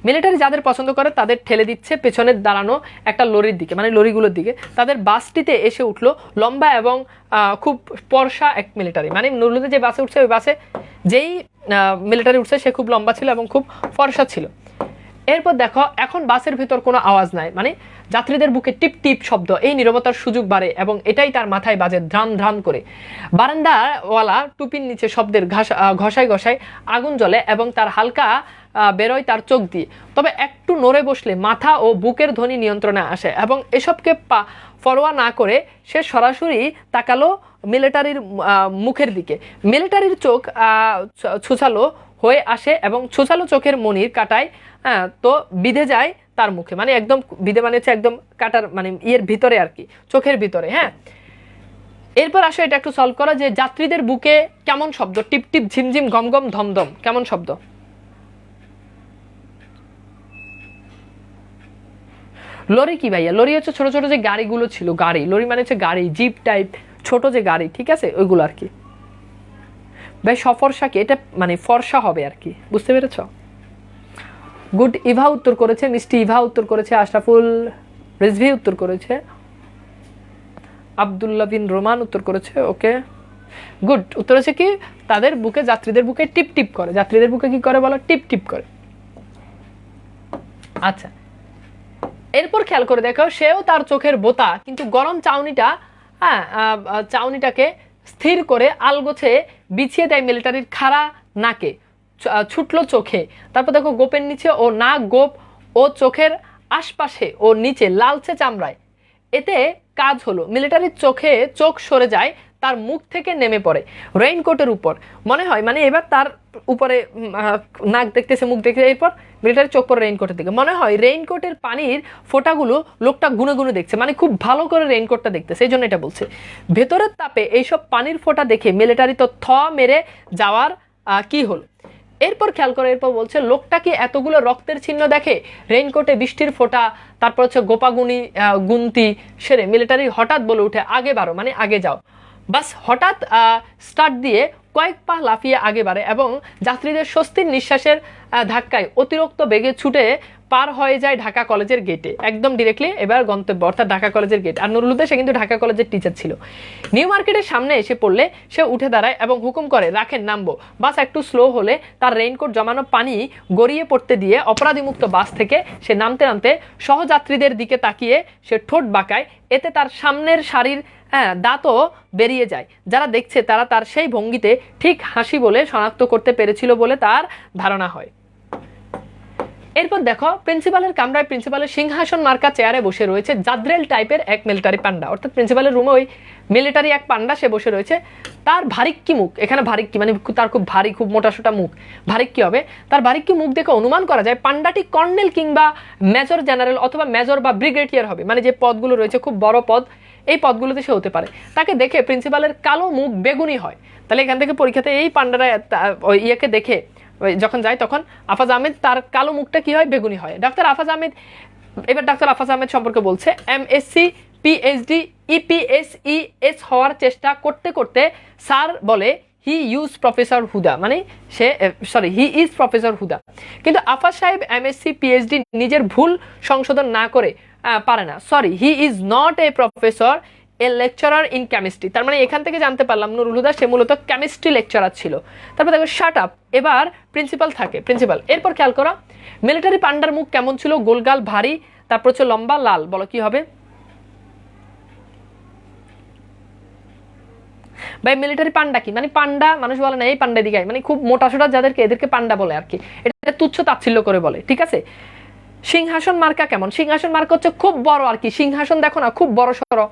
মিলিটারি যাদের পছন্দ করে তাদের ঠেলে দিচ্ছে পেছনের দাঁড়ানো একটা লরির দিকে, মানে লরিগুলোর দিকে। তাদের বাসটিতে এসে উঠলো লম্বা এবং খুব পরশা এক মিলিটারি, মানে নুরুলুতে যে বাসে উঠছে ওই বাসে যেই মিলিটারি উঠছে সে খুব লম্বা ছিল এবং খুব ফর্সা ছিল। এরপর দেখো এখন বাসের ভিতর কোনো আওয়াজ নাই, মানে যাত্রীদের বুকে টিপ টিপ শব্দ, এই নীরবতার সুযোগ বাড়ে এবং এটাই তার মাথায় বাজে ধ্রাম ধ্রাম করে। বারান্দাওয়ালা টুপির নিচে শব্দের ঘষায় ঘষায় আগুন জ্বলে এবং তার হালকা বেরোয় তার চোখ দিয়ে। তবে একটু নড়ে বসলে মাথা ও বুকের ধ্বনি নিয়ন্ত্রণে আসে এবং এসবকে পরোয়া না করে সে সরাসরি তাকালো মিলিটারির মুখের দিকে। মিলিটারির চোখ ছুছালো হয়ে আসে এবং ছুছালো চোখের মনির কাটায় তো বিধে যায় তার মুখে, মানে একদম বিধে মানে হচ্ছে একদম কাটার মানে ইয়ের ভিতরে আর কি, চোখের ভিতরে। হ্যাঁ, এরপর আসো এটা একটু সলভ করা যে যাত্রীদের বুকে কেমন শব্দ, টিপ টিপ, ঝিমঝিম, গমগম, ধমধম, কেমন শব্দ? লরি কি ভাইয়া? লরি হচ্ছে ছোট ছোট যে গাড়িগুলো ছিল, গাড়ি, লরি মানে হচ্ছে গাড়ি, জিপ টাইপ ছোট যে গাড়ি, ঠিক আছে, ওইগুলো আর কি। ভাই সফরসা কি? এটা মানে ফর্সা হবে আর কি, বুঝতে পেরেছ? গুড। ইভা উত্তর করেছে, মিষ্টি ইভা উত্তর করেছে, আশরাফুল রিজভি উত্তর করেছে, আব্দুল্লাহ বিন রোমান উত্তর করেছে। Okay good. উত্তর হচ্ছে কি তাদের বুকে, যাত্রীদের বুকে টিপ টিপ করে। যাত্রীদের বুকে কি করে বলো? টিপ টিপ করে। আচ্ছা, এরপর খেয়াল করে দেখো সেও তার চোখের বোতা কিন্তু গরম চাউনিটা, হ্যাঁ, চাউনিটাকে স্থির করে আলগোছে বিছিয়ে দেয় মিলিটারির খাড়া নাকে, ছুটলো চোখে। তারপর দেখো গোপের নিচে ও নাক, গোপ ও চোখের আশপাশে ও নিচে লালচে চামড়ায়। এতে কাজ হলো মিলিটারির চোখে চোখ সরে যায়, তার মুখ থেকে নেমে পড়ে রেইনকোটের উপর। মনে হয় মানে এবার তার উপরে নাক দেখতেছে, মুখ দেখতেছে, এরপর মিলিটারি চোখ পড়ে রেইনকোটের দিকে। মনে হয় রেইনকোটের পানির ফোঁটাগুলো লোকটা গুনে গুনে দেখছে, মানে খুব ভালো করে রেইনকোটটা দেখতেছে, এই জন্য এটা বলছে। ভেতরের তাপে এইসব পানির ফোঁটা দেখে মিলিটারি তো মেরে যাওয়ার কি হলো। এরপর খেয়াল করে, এরপর বলছে লোকটা কি এতগুলো রক্তের চিহ্ন দেখে, রেইনকোটে বৃষ্টির ফোঁটা, তারপর হচ্ছে গোপাগুনি গুনতি সেরে মিলিটারি হঠাৎ বলে উঠে আগে বাড়ো, মানে আগে যাও। বাস হঠাৎ স্টার্ট দিয়ে কয়েক পা লাফিয়ে আগে বাড়ে এবং যাত্রীদের স্বস্তির নিঃশ্বাসের ধাক্কায় অতিরিক্ত বেগে ছুটে পার হয়ে যায় ঢাকা কলেজের গেটে, একদম ডিরেক্টলি এবার গন্তব্য, অর্থাৎ ঢাকা কলেজের গেট। আর নুরুলুতে সে কিন্তু ঢাকা কলেজের টিচার ছিল। নিউ মার্কেটের সামনে এসে পড়লে সে উঠে দাঁড়ায় এবং হুকুম করে রাখেন, নামবো। বাস একটু স্লো হলে তার রেইনকোট জমানো পানি গড়িয়ে পড়তে দিয়ে অপরাধীমুক্ত বাস থেকে সে নামতে নামতে সহযাত্রীদের দিকে তাকিয়ে সে ঠোঁট বাঁকায়, এতে তার সামনের সারির দাঁতও বেরিয়ে যায়। যারা দেখছে তারা তার সেই ভঙ্গিতে ঠিক হাসি বলে শনাক্ত করতে পেরেছিল বলে তার ধারণা হয়। এরপর দেখো প্রিন্সিপালের কামরায় প্রিন্সিপালের সিংহাসন মার্কা চেয়ারে বসে রয়েছে জাদ্রেল টাইপের এক মিলিটারি পান্ডা, অর্থাৎ প্রিন্সিপালের রুমে ওই মিলিটারি এক পান্ডা সে বসে রয়েছে। তার ভারিক্কি মুখ, এখানে ভারিক্কি মানে তার খুব ভারী, খুব মোটাসোটা মুখ, ভারিক্কি হবে। তার ভারিক্কি মুখ দেখে অনুমান করা যায় পান্ডাটি কর্নেল কিংবা মেজর জেনারেল অথবা মেজর বা ব্রিগেডিয়ার হবে, মানে যে পদগুলো রয়েছে খুব বড় পদ, এই পদগুলোতে সে হতে পারে। তাকে দেখে প্রিন্সিপালের কালো মুখ বেগুনি হয়। তাহলে এখান থেকে পরীক্ষাতে এই পান্ডারা ইয়েকে দেখে যখন যায় তখন আফাজ আহমেদ তার কালো মুখটা কি হয়? বেগুনি হয়। ডাক্তার আফাজ আহমেদ, এবার ডাক্তার আফাজ আহমেদ সম্পর্কে বলছে, MSc PhD EPSES হওয়ার চেষ্টা করতে করতে স্যার বলে হি ইউজ প্রফেসর হুদা, মানে সে হি ইজ প্রফেসর হুদা। কিন্তু আফাজ সাহেব MSc PhD নিজের ভুল সংশোধন না করে পারে না, sorry he is not a professor, A lecturer in chemistry. তার মানে এখান থেকে জানতে পারলাম নুরুল হুদা সে মূলত কেমিস্ট্রি লেকচারার ছিল। তারপর দেখো শাট আপ, এবার প্রিন্সিপাল থাকে, প্রিন্সিপাল। এরপর খেয়াল করো মিলিটারি পান্ডার মুখ কেমন ছিল, গোলগাল ভারী, তারপর হচ্ছে লম্বা লাল, বলো কি হবে ভাই? মিলিটারি পান্ডা কি মানে? পান্ডা মানুষ বলে না এই পান্ডা দিঘায়, মানে খুব মোটা সোটা যাদেরকে এদেরকে পান্ডা বলে আর কি, এটা তুচ্ছ তাচ্ছিল্য করে বলে, ঠিক আছে। সিংহাসন মার্কা কেমন? সিংহাসন মার্কা হচ্ছে খুব বড় আর কি, সিংহাসন দেখো না খুব বড় সড়ো,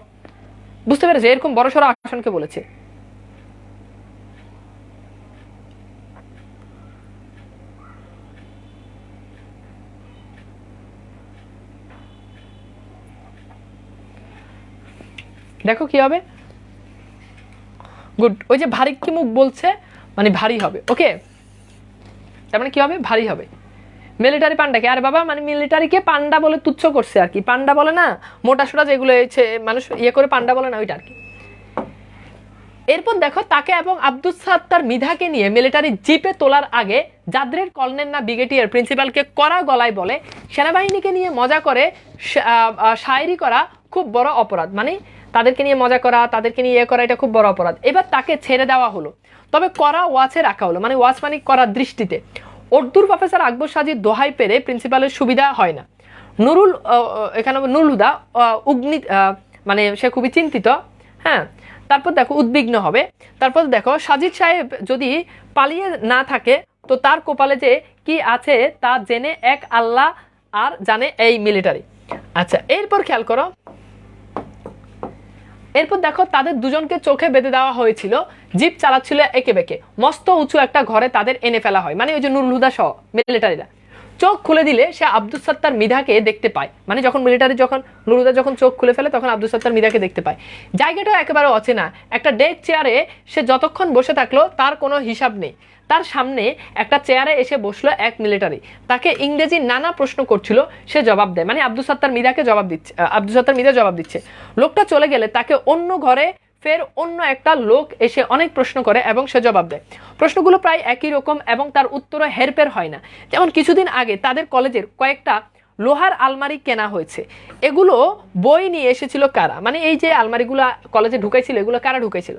বুঝতে পেরেছে? এরকম বড় সড়ো আসনকে বলেছে। দেখো কি হবে, গুড। ওই যে ভারী কি মুখ বলছে মানে ভারী হবে, ওকে, তার মানে কি হবে, ভারী হবে। মিলিটারি পান্ডাকে, আরে বাবা মানে মিলিটারিকে পান্ডা বলে তুচ্ছ করছে আর কি, পান্ডা বলে না মোটা সোটা যেগুলো মানুষ ইয়ে করে পান্ডা বলে না ওইটা আর কি। এরপর দেখো তাকে এবং আব্দুস সাত্তার মৃধাকে নিয়ে মিলিটারি জিপে তোলার আগে জাদ্রের কর্নেল না ব্রিগেডিয়ার প্রিন্সিপালকে কড়া গলায় বলে সেনাবাহিনীকে নিয়ে মজা করে শায়েরি করা খুব বড় অপরাধ, মানে তাদেরকে নিয়ে মজা করা, তাদেরকে নিয়ে ইয়ে করা, এটা খুব বড় অপরাধ। এবার তাকে ছেড়ে দেওয়া হলো, তবে কড়া ওয়াচে রাখা হলো, মানে ওয়াচ মানে করার দৃষ্টিতে। উর্দুর প্রফেসর আকবর সাজির দোহাই পেরে প্রিন্সিপালের সুবিধা হয় না। এখানে নুরুল হুদা মানে সে খুবই চিন্তিত, হ্যাঁ। তারপর দেখো উদ্বিগ্ন হবে। তারপর দেখো সাজিদ সাহেব যদি পালিয়ে না থাকে তো তার কপালে যে কি আছে তা জেনে এক আল্লাহ আর জানে এই মিলিটারি। আচ্ছা এরপর খেয়াল করো, এরপর দেখো তাদের দুজনকে চোখে বেঁধে দেওয়া হয়েছিল, জিপ চালাচ্ছিল একে বেঁকে, মস্ত উঁচু একটা ঘরে তাদের এনে ফেলা হয়, মানে ওই যে নুরুল হুদা সহ মিলিটারিরা। চোখ খুলে দিলে সে আব্দুস সাত্তার মৃধাকে দেখতে পায়, মানে যখন মিলিটারি যখন নুরুল হুদা যখন চোখ খুলে ফেলে তখন আব্দুস সাত্তার মৃধাকে দেখতে পায়। জায়গাটাও একেবারে অচেনা, একটা ডেক চেয়ারে সে যতক্ষণ বসে থাকলো তার কোনো হিসাব নেই। তার সামনে একটা চেয়ারে এসে বসলো এক মিলিটারি, তাকে ইংরেজি নানা প্রশ্ন করছিল, সে জবাব দেয়, মানে আব্দুস সাত্তার মৃধাকে জবাব দিচ্ছে, আব্দুস সাত্তার মৃধা জবাব দিচ্ছে। লোকটা চলে গেলে তাকে অন্য ঘরে ফের অন্য একটা লোক এসে অনেক প্রশ্ন করে এবং সে জবাব দেয়। প্রশ্নগুলো প্রায় একই রকম এবং তার উত্তরও হেরফের হয় না। যেমন কিছুদিন আগে তাদের কলেজের কয়েকটা লোহার আলমারি কেনা হয়েছে, এগুলো বই নিয়ে এসেছিল কারা, মানে এই যে আলমারিগুলো কলেজে ঢুকাইছিল এগুলো কারা ঢুকাইছিল।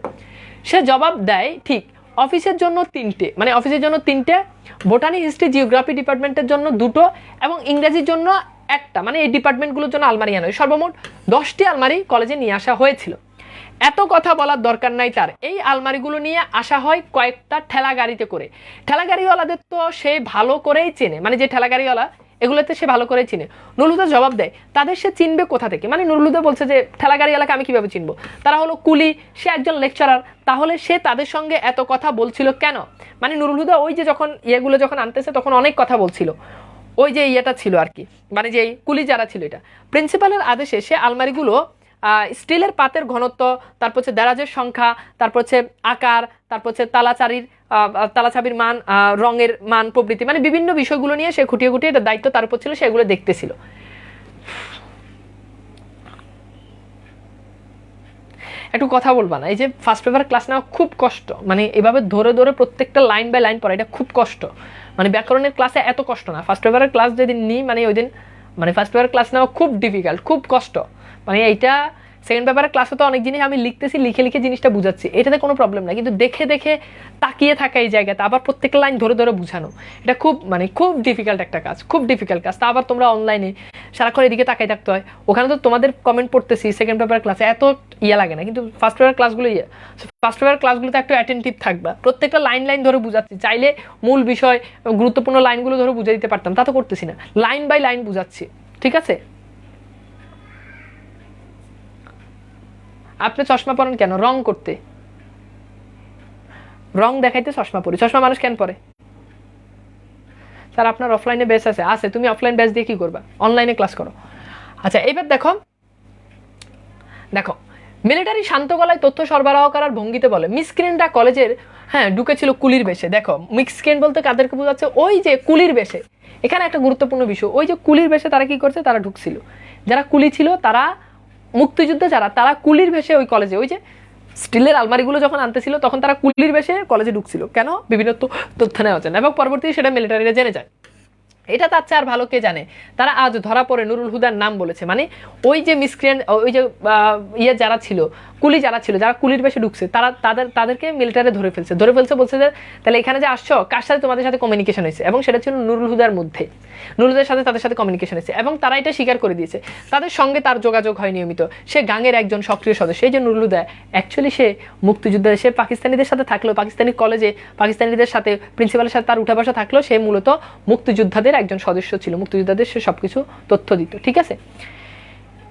সে জবাব দেয় ঠিক অফিসের জন্য 3টে, মানে অফিসের জন্য 3টে, বোটানি হিস্ট্রি জিওগ্রাফি ডিপার্টমেন্টের জন্য 2টো এবং ইংরেজির জন্য 1টা, মানে এই ডিপার্টমেন্টগুলোর জন্য আলমারি আনা হয়। সর্বমোট 10টি আলমারি কলেজে নিয়ে আসা হয়েছিল। এত কথা বলার দরকার নাই তার, এই আলমারিগুলো নিয়ে আসা হয় কয়েকটা ঠেলা গাড়িতে করে। ঠেলা গাড়িওয়ালাদের তো সে ভালো করেই চেনে, মানে যে ঠেলা গাড়িওয়ালা এগুলোতে সে ভালো করেই চিনে। নুরুল হুদা জবাব দেয় তাদের সে চিনবে কোথা থেকে, মানে নুরুল হুদা বলছে যে ঠেলা গাড়িওয়ালাকে আমি কিভাবে চিনবো, তারা হলো কুলি, সে একজন লেকচারার, তাহলে সে তাদের সঙ্গে এত কথা বলছিল কেন? মানে নুরুল হুদা ওই যে যখন ইয়েগুলো যখন আনতেছে তখন অনেক কথা বলছিল, ওই যে ইয়েটা ছিল আর কি, মানে যে কুলি যারা ছিল এটা। প্রিন্সিপালের আদেশে সে আলমারিগুলো স্টিলের পাতের ঘনত্ব, তারপর হচ্ছে দেরাজের সংখ্যা, তারপর হচ্ছে আকার, তারপর হচ্ছে তালাচাবির মান, রঙের মান প্রভৃতি, মানে বিভিন্ন বিষয়গুলো নিয়ে সে খুঁটিয়ে খুঁটিয়ে এটা দায়িত্ব তার উপর ছিল, সেগুলো দেখতেছিল। একটু কথা বলবা না, এই যে ফার্স্ট পেপার ক্লাস নেওয়া খুব কষ্ট, মানে এভাবে ধরে ধরে প্রত্যেকটা লাইন বাই লাইন পড়া এটা খুব কষ্ট, মানে ব্যাকরণের ক্লাসে এত কষ্ট না। ফার্স্ট পেপারের ক্লাস যেদিন নিই মানে ওই দিন মানে ফার্স্ট পেপার ক্লাস নেওয়া খুব ডিফিকাল্ট, খুব কষ্ট, মানে এইটা সেকেন্ড পেপারের ক্লাসে তো অনেক জিনিস আমি লিখতেছি, লিখে লিখে জিনিসটা বুঝাচ্ছি, এটাতে কোনো প্রবলেম না, কিন্তু দেখে দেখে তাকিয়ে থাকা এই জায়গাতে আবার প্রত্যেকটা লাইন ধরে ধরে বুঝানো, এটা খুব মানে খুব ডিফিকাল্ট একটা কাজ, খুব ডিফিকাল্ট কাজ। তা আবার তোমরা অনলাইনে সারাক্ষণ এদিকে তাকাই থাকতে হয়, ওখানে তো তোমাদের কমেন্ট পড়তেছি সেকেন্ড পেপারের ক্লাসে এত ইয়ে লাগে না, কিন্তু ফার্স্ট পেপার ক্লাসগুলো ফার্স্ট পেপার ক্লাসগুলোতে একটু অ্যাটেন্টিভ থাকবা, প্রত্যেকটা লাইন লাইন ধরে বুঝাচ্ছি, চাইলে মূল বিষয় গুরুত্বপূর্ণ লাইনগুলো ধরে বুঝে দিতে পারতাম, তা তো করতেছি না, লাইন বাই লাইন বুঝাচ্ছি, ঠিক আছে। আপনি চশমা পরেন কেন? রং করতে, রং দেখাইতে চশমা পরি। চশমা মানুষ কেন পরে? স্যার আপনার অফলাইনে ব্যাচ আছে, তুমি অফলাইন ব্যাচ দিয়ে কি করবা? অনলাইনে ক্লাস করো। আচ্ছা এবার দেখো দেখো মিলিটারি শান্ত গলায় তথ্য সরবরাহ করার ভঙ্গিতে বলে মিসক্রিনরা কলেজের ঢুকেছিল কুলির বেশে। দেখো মিসক্রিন বলতে কাদেরকে বোঝাচ্ছে? ওই যে কুলির বেশে। এখানে একটা গুরুত্বপূর্ণ বিষয়, ওই যে কুলির বেশে তারা কি করছে, তারা ঢুকছিল, যারা কুলি ছিল তারা মুক্তিযুদ্ধ যারা, তারা কুলির ভেসে ওই কলেজে, ওই যে স্টিলের আলমারিগুলো যখন আনতেছিল তখন তারা কুলির ভেসে কলেজে ঢুকছিল, কেন? বিভিন্ন তথ্য নেওয়া যায়, এবং পরবর্তীতে সেটা মিলিটারিরা জেনে যায়। এটা তার চেয়ে আর ভালো কে জানে। তারা আজ ধরা পড়ে নুরুল হুদার নাম বলেছে, মানে ওই যে মিসক্রিয়েন্ট, ওই যে ইয়ে যারা ছিল, কুলি যারা ছিল, যারা কুলির বেশে ঢুকছে, তারা তাদেরকে মিলিটারি ধরে ফেলছে, বলছে যে তাহলে এখানে যে আসছো কার সাথে তোমাদের সাথে কমিউনিকেশন হয়েছে, এবং সেটা ছিল নুরুল হুদার মধ্যে, নুরুল হুদার সাথে তাদের সাথে কমিউনিকেশন হয়েছে, এবং তারা এটা স্বীকার করে দিয়েছে, তাদের সঙ্গে তার যোগাযোগ হয় নিয়মিত, সে গাঙের একজন সক্রিয় সদস্য। এই যে নুরুল হুদা অ্যাকচুয়ালি সে মুক্তিযুদ্ধে, সে পাকিস্তানিদের সাথে থাকলেও, পাকিস্তানি কলেজে পাকিস্তানিদের সাথে প্রিন্সিপালের সাথে তার উঠা বসা থাকলেও, সে মূলত মুক্তিযোদ্ধাদের একজন সদস্য ছিল, মুক্তিযোদ্ধাদের সে সবকিছু তথ্য দিত, ঠিক আছে।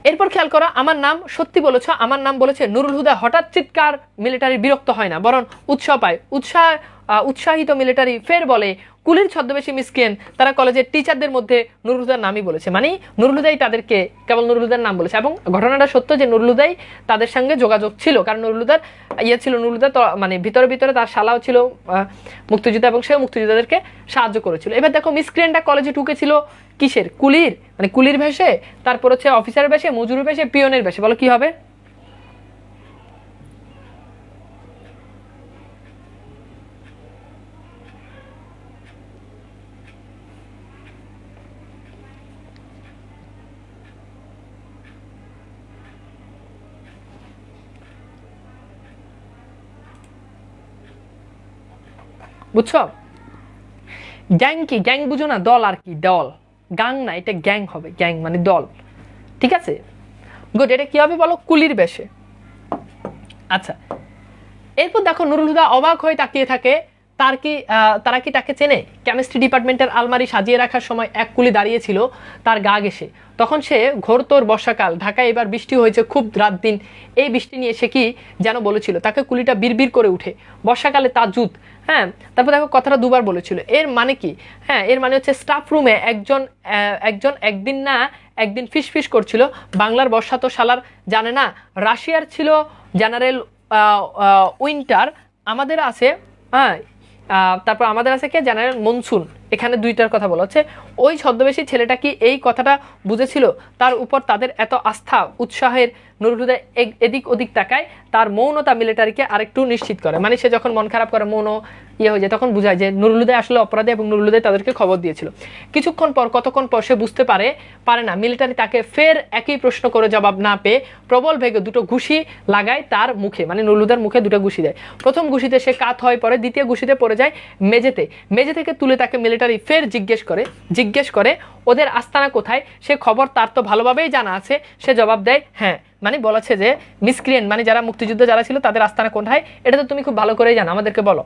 এরপর খেয়াল করো, আমার নাম সত্যি বলেছ, আমার নাম বলেছে নুরুল হুদা। হঠাৎ চিৎকার, মিলিটারি বিরক্ত হয় না, বরং উৎসাহ পায়। উৎসাহিত মিলিটারি ফের বলে, কুলির ছদ্মবেশী মিসকিন তারা কলেজের টিচারদের মধ্যে নুরুল হুদার নামই বলেছে, মানে নুরুল হুদাই তাদেরকে কেবল নুরুল হুদার নাম বলেছে। এবং ঘটনাটা সত্য যে নুরুল হুদাই তাদের সঙ্গে যোগাযোগ ছিল, কারণ নুরুল হুদার ছিল, নুরুল হুদা মানে ভিতরে তার শালাও ছিল মুক্তিযোদ্ধা, এবং সেও মুক্তিযোদ্ধাদেরকে সাহায্য করেছিল। এবার দেখো, মিসক্রিয়েন্টটা কলেজে ঢুকেছিল কিসের? কুলির, মানে কুলির ভেসে, তারপর হচ্ছে অফিসারের বেশে, মজুরের বেশে, পিয়নের বেশে। বলো কি হবে? বুঝছো? গ্যাং কি? গ্যাং বুঝো না? দল আর কি, দল। গাং না, এটা গ্যাং হবে, গ্যাং মানে দল, ঠিক আছে। গুড। এটা কি হবে বলো? কুলির বেশে। আচ্ছা, এরপর দেখো নুরুল হুদা অবাক হয়ে তাকিয়ে থাকে। তারা কি তাকে চেনে? কেমিস্ট্রি ডিপার্টমেন্টের আলমারি সাজিয়ে রাখার সময় এক কুলি দাঁড়িয়েছিল তার গা ঘেঁষে। তখন সে ঘোরতোর বর্ষাকাল, ঢাকায় এবার বৃষ্টি হয়েছে খুব রাত দিন, এই বৃষ্টি নিয়ে সে কি যেন বলেছিল, তাকে কুলিটা বিড়বিড় করে উঠে। বর্ষাকালে তাজুদ, হ্যাঁ। তারপর দেখো কথাটা দুবার বলেছিল, এর মানে কি? হ্যাঁ, এর মানে হচ্ছে স্টাফ রুমে একজন একদিন ফিসফিস করছিল, বাংলার বর্ষা তো শালার জানে না, রাশিয়ার ছিল জেনারেল উইন্টার, আমাদের আছে, হ্যাঁ, তারপর আমাদের আছে কে? General monsoon. এখানে দুইটার কথা বলা হচ্ছে। ওই ছদ্মবেশী ছেলেটা কি এই কথাটা বুঝেছিল? তার উপর তাদের এত আস্থা, উৎসাহের নুরুল হুদা এদিক ওদিক তাকায়, তার মৌনতা মিলিটারিকে আরেকটু নিশ্চিত করে, মানে সে যখন মন খারাপ করে, মৌন হয়ে যায়, তখন বোঝায় যে নুরুল হুদা আসলে অপরাধী, এবং নুরুল হুদা তাদেরকে খবর দিয়েছিল। কতক্ষণ পর সে বুঝতে পারে না, মিলিটারি তাকে ফের একই প্রশ্ন করে জবাব না পেয়ে প্রবল বেগে দুটো ঘুষি লাগায় তার মুখে, মানে নুরুল হুদার মুখে দুটো ঘুষি দেয়। প্রথম ঘুষিতে সে কাত হয়ে পড়ে, দ্বিতীয় ঘুষিতে পড়ে যায় মেঝে থেকে তুলে তাকে মিলিটারি ফের জিজ্ঞেস করে ওদের আস্তানা কোথায়, সে খবর তার তো ভালোভাবেই জানা আছে। সে জবাব দেয় হ্যাঁ, মানে বলেছে যে মিসক্রিয়েন্ট, মানে যারা মুক্তিযুদ্ধ যারা ছিল তাদের আস্তানা কোথায় এটা তো তুমি খুব ভালো করেই জানো, আমাদেরকে বলো।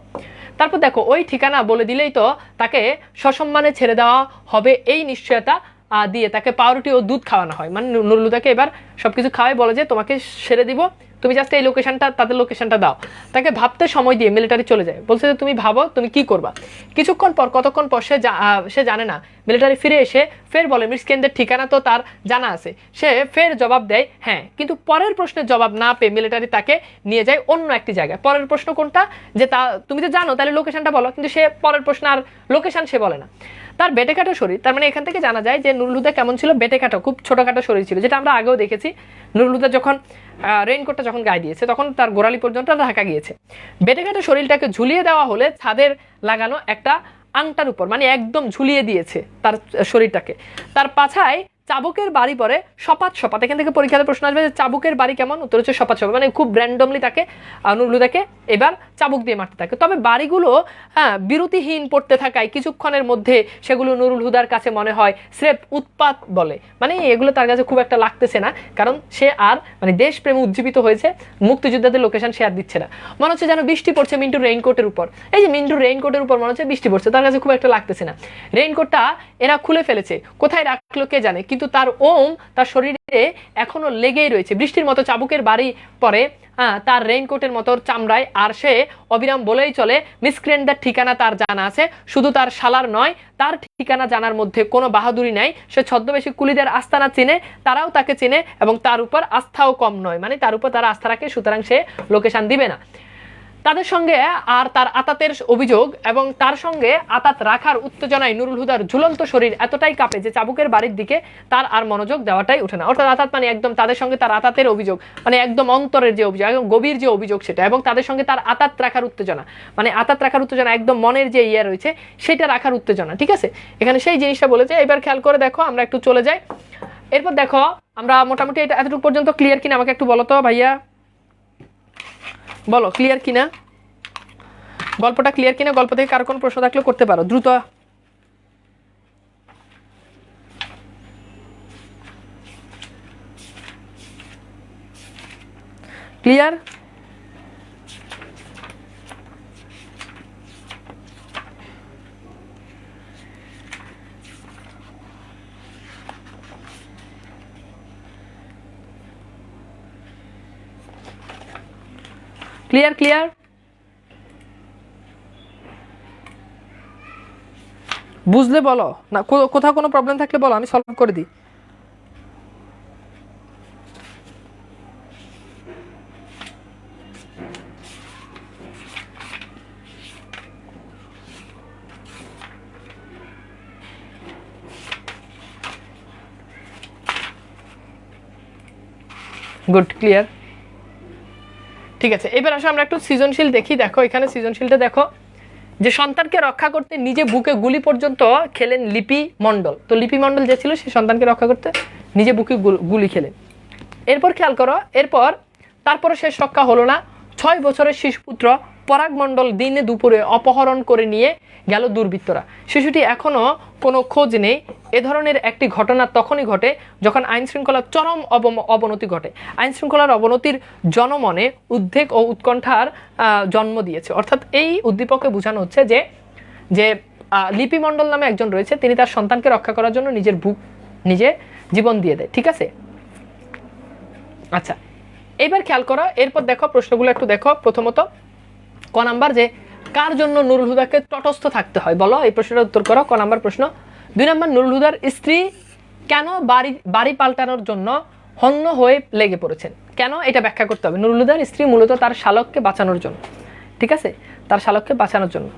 তারপর দেখো, ওই ঠিকানা বলে দিলেই তো তাকে সসম্মানে ছেড়ে দেওয়া হবে, এই নিশ্চয়তা দিয়ে তাকে পাউরুটি ও দুধ খাওয়ানো হয়। মানে নুরুল হুদাকে এবার সবকিছু খাওয়াই, বলে যে তোমাকে ছেড়ে দিব, তুমি জাস্ট এই লোকেশনটা, তাদের লোকেশনটা দাও। তাকে ভাবতে সময় দিয়ে মিলিটারি চলে যায়, বলছে যে তুমি ভাবো তুমি কি করবা। কতক্ষণ পর সে জানে না। মিলিটারি ফিরে এসে ফের বলে মিসক্রিয়েন্টদের ঠিকানা তো তার জানা আছে। সে ফের জবাব দেয় হ্যাঁ, কিন্তু পরের প্রশ্নের জবাব না পেয়ে মিলিটারি তাকে নিয়ে যায় অন্য একটি জায়গায়। পরের প্রশ্ন কোনটা? যে তুমি তো জানো, তাহলে লোকেশনটা বলো। কিন্তু সে পরের প্রশ্ন আর লোকেশন সে বলে না। তার বেটেখাটো শরীর, তার মানে এখান থেকে জানা যায় যে নুরুল হুদা কেমন ছিল, বেটেখাটো, খুব ছোটখাটো শরীর ছিল, যেটা আমরা আগেও দেখেছি। নুরুল হুদা যখন রেইনকোটটা যখন গায়ে দিয়েছে তখন তার গোড়ালি পর্যন্ত ঢাকা গিয়েছে। বেটেখাটো শরীরটাকে ঝুলিয়ে দেওয়া হলে ছাদের লাগানো একটা আংটার উপর, মানে একদম ঝুলিয়ে দিয়েছে তার শরীরটাকে। তার পাছায় চাবুকের বাড়ি পরে সপাত। এখান থেকে পরীক্ষাতে প্রশ্ন আসবে যে চাবুকের বাড়ি কেমন? উত্তর হচ্ছে সপাত, মানে খুব র্যান্ডমলি তাকে নুরুল হুদাকে এবার চাবুক দিয়ে মারতে থাকে। তবে বাড়িগুলো বিরতিহীন পড়তে থাকায় কিছুক্ষণের মধ্যে সেগুলো নুরুল হুদার কাছে মনে হয় স্রেফ উৎপাত বলে, মানে এগুলো তার কাছে খুব একটা লাগতেছে না, কারণ সে আর মানে দেশপ্রেমে উজ্জীবিত হয়েছে, মুক্তিযোদ্ধাদের লোকেশন সে আর দিচ্ছে না। মনে হচ্ছে যেন বৃষ্টি পড়ছে মিন্টুর রেইনকোটের উপর, এই যে মিন্টুর রেইনকোটের উপর মনে হচ্ছে বৃষ্টি পড়ছে, তার কাছে খুব একটা লাগতেছে না। রেইনকোটটা এরা খুলে ফেলেছে, কোথায় রাখলো কে জানে, কিন্তু তার তার শরীরে এখনো লেগেই রয়েছে বৃষ্টির মতো চাবুকের বাড়ি পরে তার রেইনকোটের মতো চামড়ায়। আর সে অবিরাম বলেই চলে মিসক্রিয়েন্টদের ঠিকানা তার জানা আছে, শুধু তার শালার নয়, তার ঠিকানা জানার মধ্যে কোনো বাহাদুরি নাই। সে ছদ্মবেশী কুলিদের আস্তানা চেনে, তারাও তাকে চেনে, এবং তার উপর আস্থাও কম নয়, মানে তার উপর তারা আস্থা রাখে, সুতরাং সে লোকেশন দিবে না। তাদের সঙ্গে আর তার আতাতের অভিযোগ এবং তার সঙ্গে আতাত রাখার উত্তেজনায় নুরুল হুদার ঝুলন্ত শরীর এতটাই কাঁপে যে চাবুকের বাড়ির দিকে তার আর মনোযোগ দেওয়াটাই ওঠে না। অর্থাৎ আতাত মানে একদম তাদের সঙ্গে তার আতাতের অভিযোগ, মানে একদম অন্তরের যে অভিযোগ, একদম গভীর যে অভিযোগ সেটা, এবং তাদের সঙ্গে তার আতাত রাখার উত্তেজনা, মানে আতাত রাখার উত্তেজনা একদম মনের যে ইয়ে রয়েছে সেটা রাখার উত্তেজনা। ঠিক আছে, এখানে সেই জিনিসটা বলেছে। এবার খেয়াল করে দেখো, আমরা একটু চলে যাই। এরপর দেখো আমরা মোটামুটি এটা এতটুকু পর্যন্ত ক্লিয়ার কিনা আমাকে একটু বলো তো ভাইয়া, বলো ক্লিয়ার কিনা, গল্পটা ক্লিয়ার কিনা, গল্প থেকে কারো কোনো প্রশ্ন থাকলে করতে পারো দ্রুত। ক্লিয়ার? Clear clear? বুঝলে বলো, না কোথাও কোনো প্রবলেম থাকলে বলো, আমি সলভ করে দিই। Good, clear. ঠিক আছে, এবার আসলে আমরা একটু সৃজনশীল দেখি। দেখো এখানে সৃজনশীলটা দেখো, যে সন্তানকে রক্ষা করতে নিজে বুকে গুলি পর্যন্ত খেলেন লিপি মণ্ডল। তো লিপি মণ্ডল যে ছিল সে সন্তানকে রক্ষা করতে নিজে বুকে গুলি খেলেন। এরপর খেয়াল করো, তারপরে শেষ রক্ষা হলো না। 6 বছরের শিশুপুত্র পরাগ মণ্ডল দিনে দুপুরে অপহরণ করে নিয়ে গেল দুর্বৃত্তরা। শিশুটি এখনো কোনো খোঁজ নেই। এ ধরনের একটি ঘটনা তখনই ঘটে যখন আইন শৃঙ্খলার চরম অবনতি ঘটে। আইন শৃঙ্খলার অবনতির জনমনে উদ্বেগ ও উৎকণ্ঠার জন্ম দিয়েছে। অর্থাৎ এই উদ্দীপকে বোঝানো হচ্ছে যে লিপি মণ্ডল নামে একজন রয়েছে, তিনি তার সন্তানকে রক্ষা করার জন্য নিজে জীবন দিয়ে দেয়। ঠিক আছে, আচ্ছা এবার খেয়াল করো, এরপর দেখো প্রশ্নগুলো একটু দেখো। প্রথমত ক নাম্বার, যে কার জন্য নুরুল হুদাকে তটস্থ থাকতে হয়, বলো এই প্রশ্নটার উত্তর করো। ক নাম্বার প্রশ্ন। 2 নাম্বার, নুরুল হুদার স্ত্রী কেন বাড়ি পাল্টানোর জন্য হন্য হয়ে লেগে পড়েছেন, কেন, এটা ব্যাখ্যা করতে হবে। নুরুল হুদার স্ত্রী মূলত তার শালককে বাঁচানোর জন্য, ঠিক আছে, তার শালককে বাঁচানোর জন্য।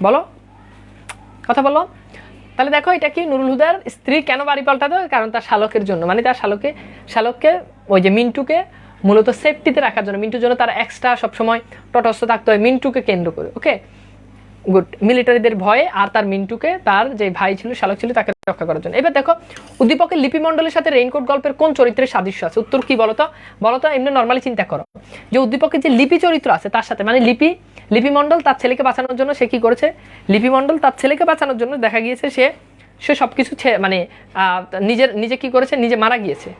বলো, কথা বলো। তাহলে দেখো এটা কি, নুরুল হুদার স্ত্রী কেন বাড়ি পাল্টাতে হয়, কারণ তার শালকের জন্য, মানে তার শালককে ওই যে মিন্টুকে মূলত সেফটিতে রাখার জন্য, মিন্টুর জন্য তার এক্সট্রা সবসময় তটস্থ থাকতে হয় মিন্টুকে কেন্দ্র করে। ওকে গুড, মিলিটারিদের ভয়ে আর তার মিন্টুকে, তার যে ভাই ছিল শালক ছিল, তাকে রক্ষা করার জন্য। এবার দেখো উদ্দীপকের লিপি মণ্ডলের সাথে রেইনকোট গল্পের কোন চরিত্রের সাদৃশ্য আছে, উত্তর কি বলতো। এমনি নর্মালি চিন্তা করো যে উদ্দীপকের যে লিপি চরিত্র আছে তার সাথে, মানে লিপি মণ্ডল তার ছেলেকে বাঁচানোর জন্য সে কি করেছে, লিপি মণ্ডল তার ছেলেকে বাঁচানোর জন্য দেখা গিয়েছে সে সবকিছু মানে নিজে কি করেছে, নিজে মারা গিয়েছে।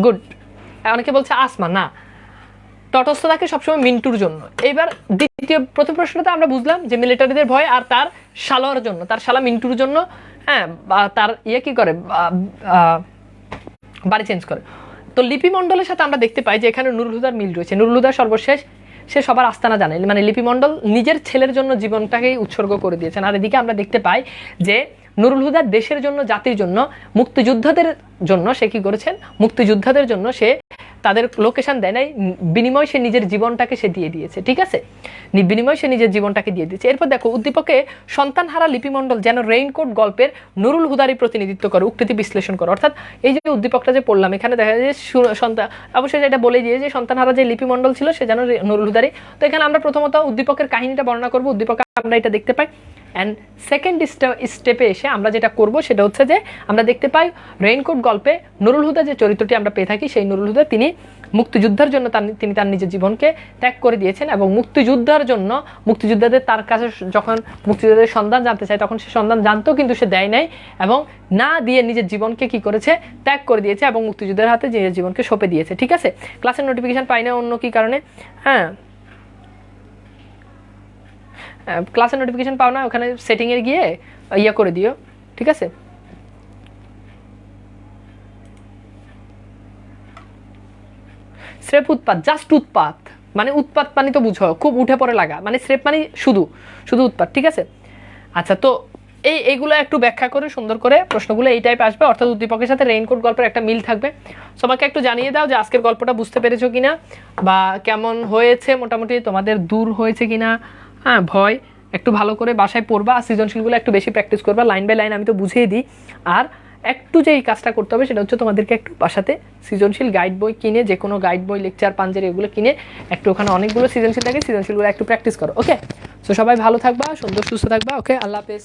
গুড, অনেকে বলছে আসমা, না, তটস্থ থাকে সবসময় মিন্টুর জন্য। এইবার প্রথম প্রশ্নটা আমরা বুঝলাম যে মিলিটারিদের ভয় আর তার শালার জন্য, তার শালা মিন্টুর জন্য, হ্যাঁ, তার কি করে, বাড়ি চেঞ্জ করে। তো লিপি মণ্ডলের সাথে আমরা দেখতে পাই যে এখানে নুরুল হুদার মিল রয়েছে। নুরুল হুদা সর্বশেষ সে সবার আস্তানা জানে, মানে লিপি মণ্ডল নিজের ছেলের জন্য জীবনটাকেই উৎসর্গ করে দিয়েছেন। আর এদিকে আমরা দেখতে পাই যে নুরুল হুদার দেশের জন্য, জাতির জন্য, মুক্তিযোদ্ধাদের জন্য সে কি করেছেন, মুক্তিযোদ্ধাদের জন্য সে তাদের লোকেশন দেয় নাই, বিনিময় সে নিজের জীবনটাকে সে দিয়ে দিয়েছে। ঠিক আছে, বিনিময় সে নিজের জীবনটাকে দিয়ে দিয়েছে। এরপর দেখো উদ্দীপকে সন্তানহারা লিপিমণ্ডল যেন রেইনকোট গল্পের নুরুল হুদারই প্রতিনিধিত্ব করে, উক্তিটি বিশ্লেষণ করে। অর্থাৎ এই যে উদ্দীপকটা যে পড়লাম এখানে দেখা যায় যে সন্তান, অবশ্যই যেটা বলে দিয়ে যে সন্তানহারা যে লিপিমণ্ডল ছিল সে যেন নুরুল হুদারই। তো এখানে আমরা প্রথমত উদ্দীপকের কাহিনীটা বর্ণনা করবো, উদ্দীপকে আমরা এটা দেখতে পাই। অ্যান্ড সেকেন্ড স্টেপে এসে আমরা যেটা করব সেটা হচ্ছে যে আমরা দেখতে পাই রেইনকোট গল্পে নুরুল হুদা যে চরিত্রটি আমরা পেয়ে থাকি, সেই নুরুল হুদা তিনি মুক্তিযুদ্ধের জন্য তিনি তার নিজের জীবনকে ত্যাগ করে দিয়েছেন, এবং মুক্তিযোদ্ধার জন্য মুক্তিযোদ্ধাদের তার কাছে যখন মুক্তিযোদ্ধাদের সন্ধান জানতে চায় তখন সে সন্ধান জানতো কিন্তু সে দেয় নাই, এবং না দিয়ে নিজের জীবনকে কি করেছে, ত্যাগ করে দিয়েছে, এবং মুক্তিযোদ্ধার হাতে নিজের জীবনকে সঁপে দিয়েছে। ঠিক আছে, ক্লাসের নোটিফিকেশন পাই না অন্য কি কারণে, হ্যাঁ ক্লাসের নোটিফিকেশন পাও না, ওখানে সেটিংয়ে গিয়ে ইয়ে করে দিও। ঠিক আছে, স্রেফ উৎপাত, জাস্ট উৎপাত, মানে উৎপাত মানে তো বুঝো, খুব উঠে পড়ে লাগা, মানে স্রেফ মানে শুধু শুধু উৎপাত, ঠিক আছে। আচ্ছা, তো এইগুলো একটু ব্যাখ্যা করে সুন্দর করে প্রশ্নগুলো এই টাইপ আসবে, অর্থাৎ উদ্দীপকের সাথে রেইনকোট গল্পের একটা মিল থাকবে। তোমাকে একটু জানিয়ে দাও যে আজকের গল্পটা বুঝতে পেরেছো কিনা, বা কেমন হয়েছে, মোটামুটি তোমাদের দূর হয়েছে কিনা। হ্যাঁ, ভয় একটু ভালো করে বাসায় পড়বা, আর সৃজনশীলগুলো একটু বেশি প্র্যাকটিস করবা, লাইন বাই লাইন আমি তো বুঝিয়ে দিই। আর একটু যে এই কাজটা করতে হবে সেটা হচ্ছে তোমাদেরকে একটু বাসাতে সৃজনশীল গাইড বই কিনে, যে কোনো গাইড বই, লেকচার, পাঞ্জেরি এগুলো কিনে একটু, ওখানে অনেকগুলো সৃজনশীল থাকে, সৃজনশীলগুলো একটু প্র্যাকটিস করো। ওকে, তো সবাই ভালো থাকবা, সুন্দর সুস্থ থাকবা। ওকে, আল্লাহ হাফেজ।